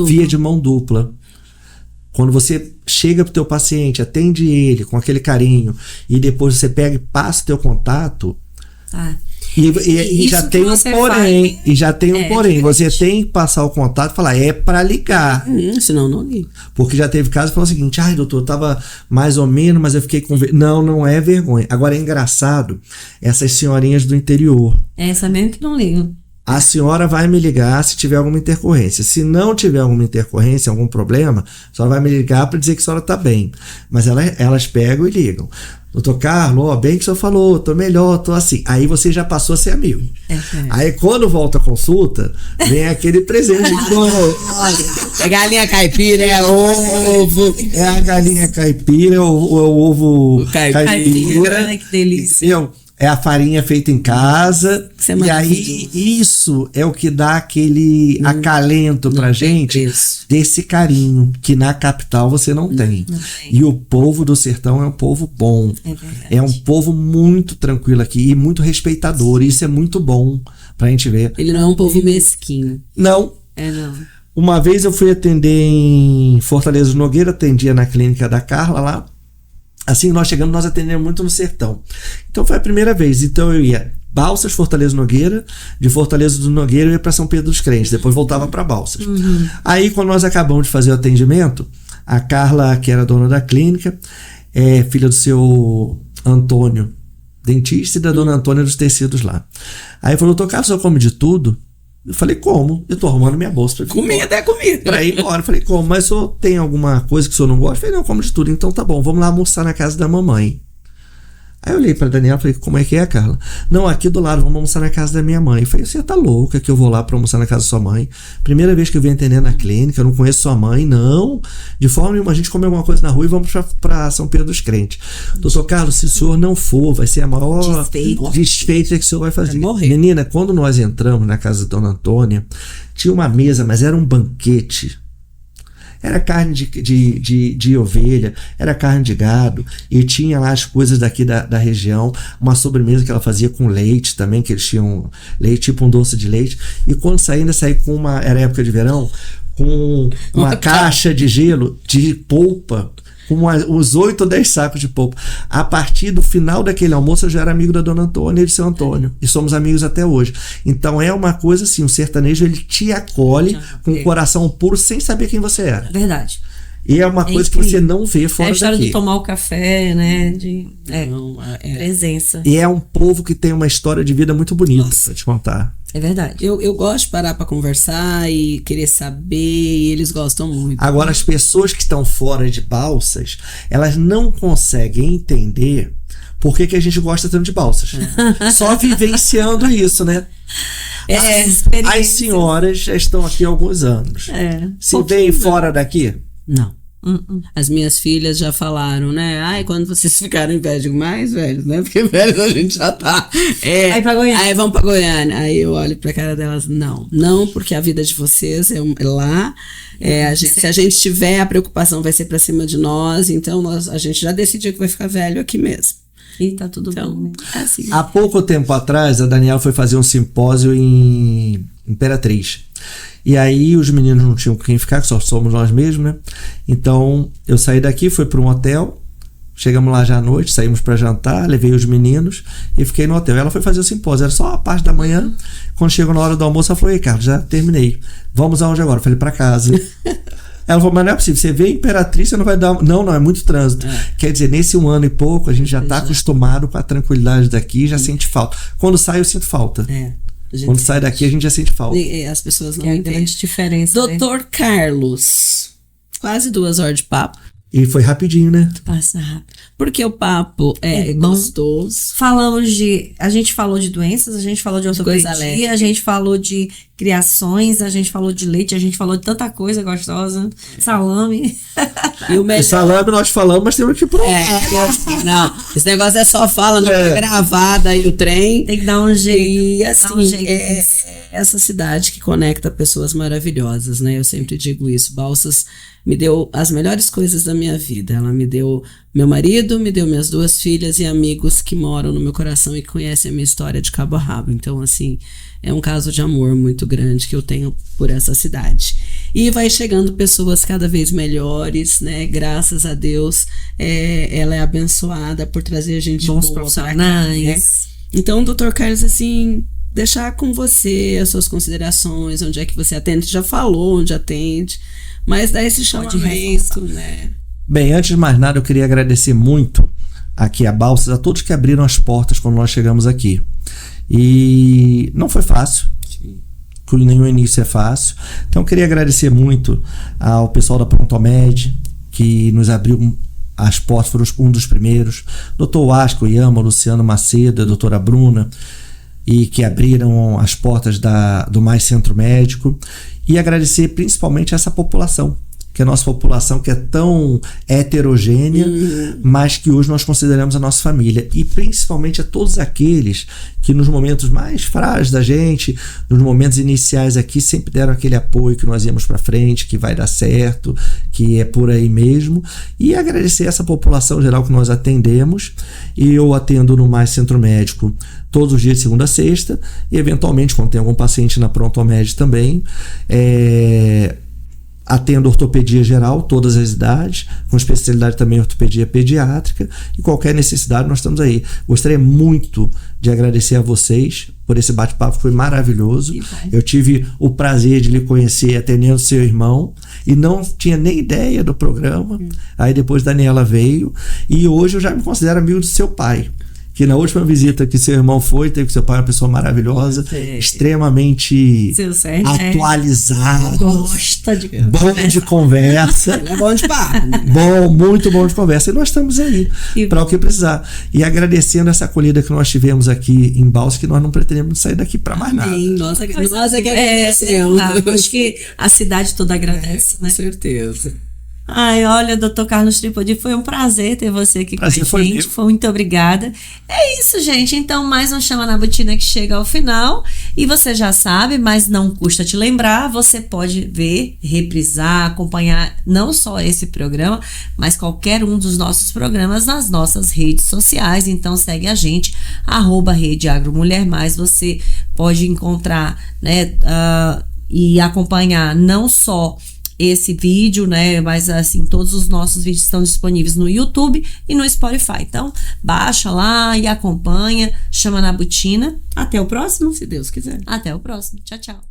via de mão dupla. Quando você chega pro teu paciente, atende ele com aquele carinho e depois você pega e passa o teu contato, e já tem um porém, você tem que passar o contato e falar: é para ligar. Senão não liga. Porque já teve caso que falou o seguinte: ai, doutor, eu tava mais ou menos, mas eu fiquei com não é vergonha. Agora é engraçado essas senhorinhas do interior. Essa mesmo que não ligam. A senhora vai me ligar se tiver alguma intercorrência. Se não tiver alguma intercorrência, algum problema, a senhora vai me ligar para dizer que a senhora está bem. Mas elas pegam e ligam: doutor Carlos, bem que o senhor falou, tô melhor, tô assim. Aí você já passou a ser amigo. Aí quando volta a consulta, vem aquele presente. É galinha caipira, é ovo. É a galinha caipira, o ovo caipira. Ai, que delícia. Entendeu? É a farinha feita em casa. E aí isso é o que dá aquele acalento pra gente, desse carinho que na capital você não tem. E o povo do sertão é um povo bom. É um povo muito tranquilo aqui e muito respeitador. E isso é muito bom pra gente ver. Ele não é um povo mesquinho. Não. Não. Uma vez eu fui atender em Fortaleza do Nogueira, atendia na clínica da Carla lá. Assim que nós chegamos, nós atendemos muito no sertão. Então foi a primeira vez. Então eu ia Balsas, Fortaleza do Nogueira. De Fortaleza do Nogueira eu ia para São Pedro dos Crentes. Depois voltava para Balsas. Aí quando nós acabamos de fazer o atendimento, a Carla, que era dona da clínica, é filha do seu Antônio, dentista, e da dona Antônia dos tecidos lá. Aí falou: doutor Carlos, o senhor come de tudo? Eu falei: como? Eu tô arrumando minha bolsa. Comida é comida. Pra ir embora. Eu falei: como? Mas o senhor tem alguma coisa que o senhor não gosta? Eu falei: não, eu como de tudo. Então tá bom, vamos lá almoçar na casa da mamãe. Aí eu olhei pra Daniela e falei: como é que é, Carla? Não, aqui do lado, vamos almoçar na casa da minha mãe. Eu falei: você tá louca que eu vou lá pra almoçar na casa da sua mãe? Primeira vez que eu venho atender na clínica, eu não conheço sua mãe, não. De forma nenhuma, a gente come alguma coisa na rua e vamos pra São Pedro dos Crentes. Doutor Carlos, se o senhor não for, vai ser a maior desfeita que o senhor vai fazer. Menina, quando nós entramos na casa da dona Antônia, tinha uma mesa, mas era um banquete. Era carne de ovelha, era carne de gado, e tinha lá as coisas daqui da região, uma sobremesa que ela fazia com leite também, que eles tinham leite, tipo um doce de leite. E quando ainda saí com era época de verão, com uma caixa de gelo de polpa, com uns 8 ou 10 sacos de polpa. A partir do final daquele almoço eu já era amigo da dona Antônia e do seu Antônio, e somos amigos até hoje. Então é uma coisa assim, o sertanejo ele te acolhe com o coração puro sem saber quem você era. Verdade. E é uma coisa que você não vê fora daqui. É a história de tomar o café, né? Presença. E é um povo que tem uma história de vida muito bonita pra te contar. É verdade. Eu gosto de parar pra conversar e querer saber, e eles gostam muito. Agora, as pessoas que estão fora de Balsas, elas não conseguem entender por que a gente gosta tanto de Balsas. Só vivenciando isso, né? As senhoras já estão aqui há alguns anos. Se vêm fora daqui? Não. As minhas filhas já falaram, né? Ai, quando vocês ficarem velhos, digo, mais velhos, né? Porque velhos a gente já tá. Aí pra Goiânia. Aí vamos pra Goiânia. Aí eu olho pra cara delas, não, porque a vida de vocês é lá. Se a gente tiver, a preocupação vai ser pra cima de nós. Então a gente já decidiu que vai ficar velho aqui mesmo. E tá tudo bom. Assim. Há pouco tempo atrás, a Daniela foi fazer um simpósio em Imperatriz. E aí os meninos não tinham com quem ficar, que só somos nós mesmos, né? Então eu saí daqui, fui para um hotel, chegamos lá já à noite, saímos para jantar, levei os meninos e fiquei no hotel. Ela foi fazer o simpósio, era só a parte da manhã. Quando chegou na hora do almoço, ela falou: ei, Carlos, já terminei. Vamos aonde agora? Eu falei: para casa. Ela falou: mas não é possível, você vê a Imperatriz, você não vai dar... Não, é muito trânsito. Quer dizer, nesse 1 ano e pouco, a gente já está acostumado com a tranquilidade daqui, já sente falta. Quando sai, eu sinto falta. Quando sai daqui, a gente já sente falta. As pessoas não Que é a entendem. grande diferença. Né? Doutor Carlos, quase 2 horas de papo. E foi rapidinho, né? Passa rápido. Porque o papo é bom. gostoso. A gente falou de doenças, a gente falou de Coisa ortopedia, leve. a gente falou de criações, a gente falou de leite, a gente falou de tanta coisa gostosa, salame. E o melhor. O salame nós falamos, mas temos que provar. Não, esse negócio é só fala, não é gravada e o trem. Tem que dar um jeito. E dar um assim, jeito é essa cidade que conecta pessoas maravilhosas, né? Eu sempre digo isso. Balsas me deu as melhores coisas da minha vida. Ela me deu meu marido, me deu minhas 2 filhas e amigos que moram no meu coração e que conhecem a minha história de cabo a rabo. Então, assim, é um caso de amor muito grande que eu tenho por essa cidade. E vai chegando pessoas cada vez melhores, né? Graças a Deus, ela é abençoada por trazer gente Bons boa pra cá, né? profissionais. Então, doutor Carlos, assim, deixar com você as suas considerações, onde é que você atende, já falou onde atende, mas dá esse chamamento, né? Bem, antes de mais nada, eu queria agradecer muito aqui a Balsas, a todos que abriram as portas quando nós chegamos aqui. E não foi fácil, nenhum início é fácil. Então eu queria agradecer muito ao pessoal da Prontomed, que nos abriu as portas, foram um dos primeiros, Dr. Wasco, Yama, Luciano Macedo, a doutora Bruna, e que abriram as portas do Mais Centro Médico, e agradecer principalmente a essa população, que é a nossa população que é tão heterogênea, mas que hoje nós consideramos a nossa família, e principalmente a todos aqueles que nos momentos mais frágeis da gente, nos momentos iniciais aqui, sempre deram aquele apoio que nós íamos para frente, que vai dar certo, que é por aí mesmo, e agradecer essa população geral que nós atendemos. E eu atendo no Mais Centro Médico todos os dias de segunda a sexta, e eventualmente quando tem algum paciente na Prontomed também, atendo ortopedia geral, todas as idades, com especialidade também em ortopedia pediátrica, e qualquer necessidade nós estamos aí. Gostaria muito de agradecer a vocês por esse bate-papo, foi maravilhoso. Eu tive o prazer de lhe conhecer atendendo seu irmão, e não tinha nem ideia do programa. Aí depois Daniela veio, e hoje eu já me considero amigo do seu pai, que na última visita que seu irmão foi, teve com seu pai, uma pessoa maravilhosa, extremamente atualizado, Gosta de bom de conversa. É bom de papo. Muito bom de conversa. E nós estamos aí para o que precisar. E agradecendo essa acolhida que nós tivemos aqui em Balsas, que nós não pretendemos sair daqui para mais nada. Nossa, que agradecemos. Acho que a cidade toda agradece, né? Com certeza. Ai, olha, doutor Carlos Tripodi, foi um prazer ter você aqui com a gente. Foi meu. Muito obrigada. É isso, gente. Então, mais um Chama na Botina que chega ao final. E você já sabe, mas não custa te lembrar, você pode ver, reprisar, acompanhar não só esse programa, mas qualquer um dos nossos programas nas nossas redes sociais. Então, segue a gente, @Rede Agro Mulher Mais. Você pode encontrar, né, e acompanhar não só esse vídeo, né, mas assim, todos os nossos vídeos estão disponíveis no YouTube e no Spotify. Então, baixa lá e acompanha, Chama na Botina. Até o próximo. Se Deus quiser. Até o próximo. Tchau, tchau.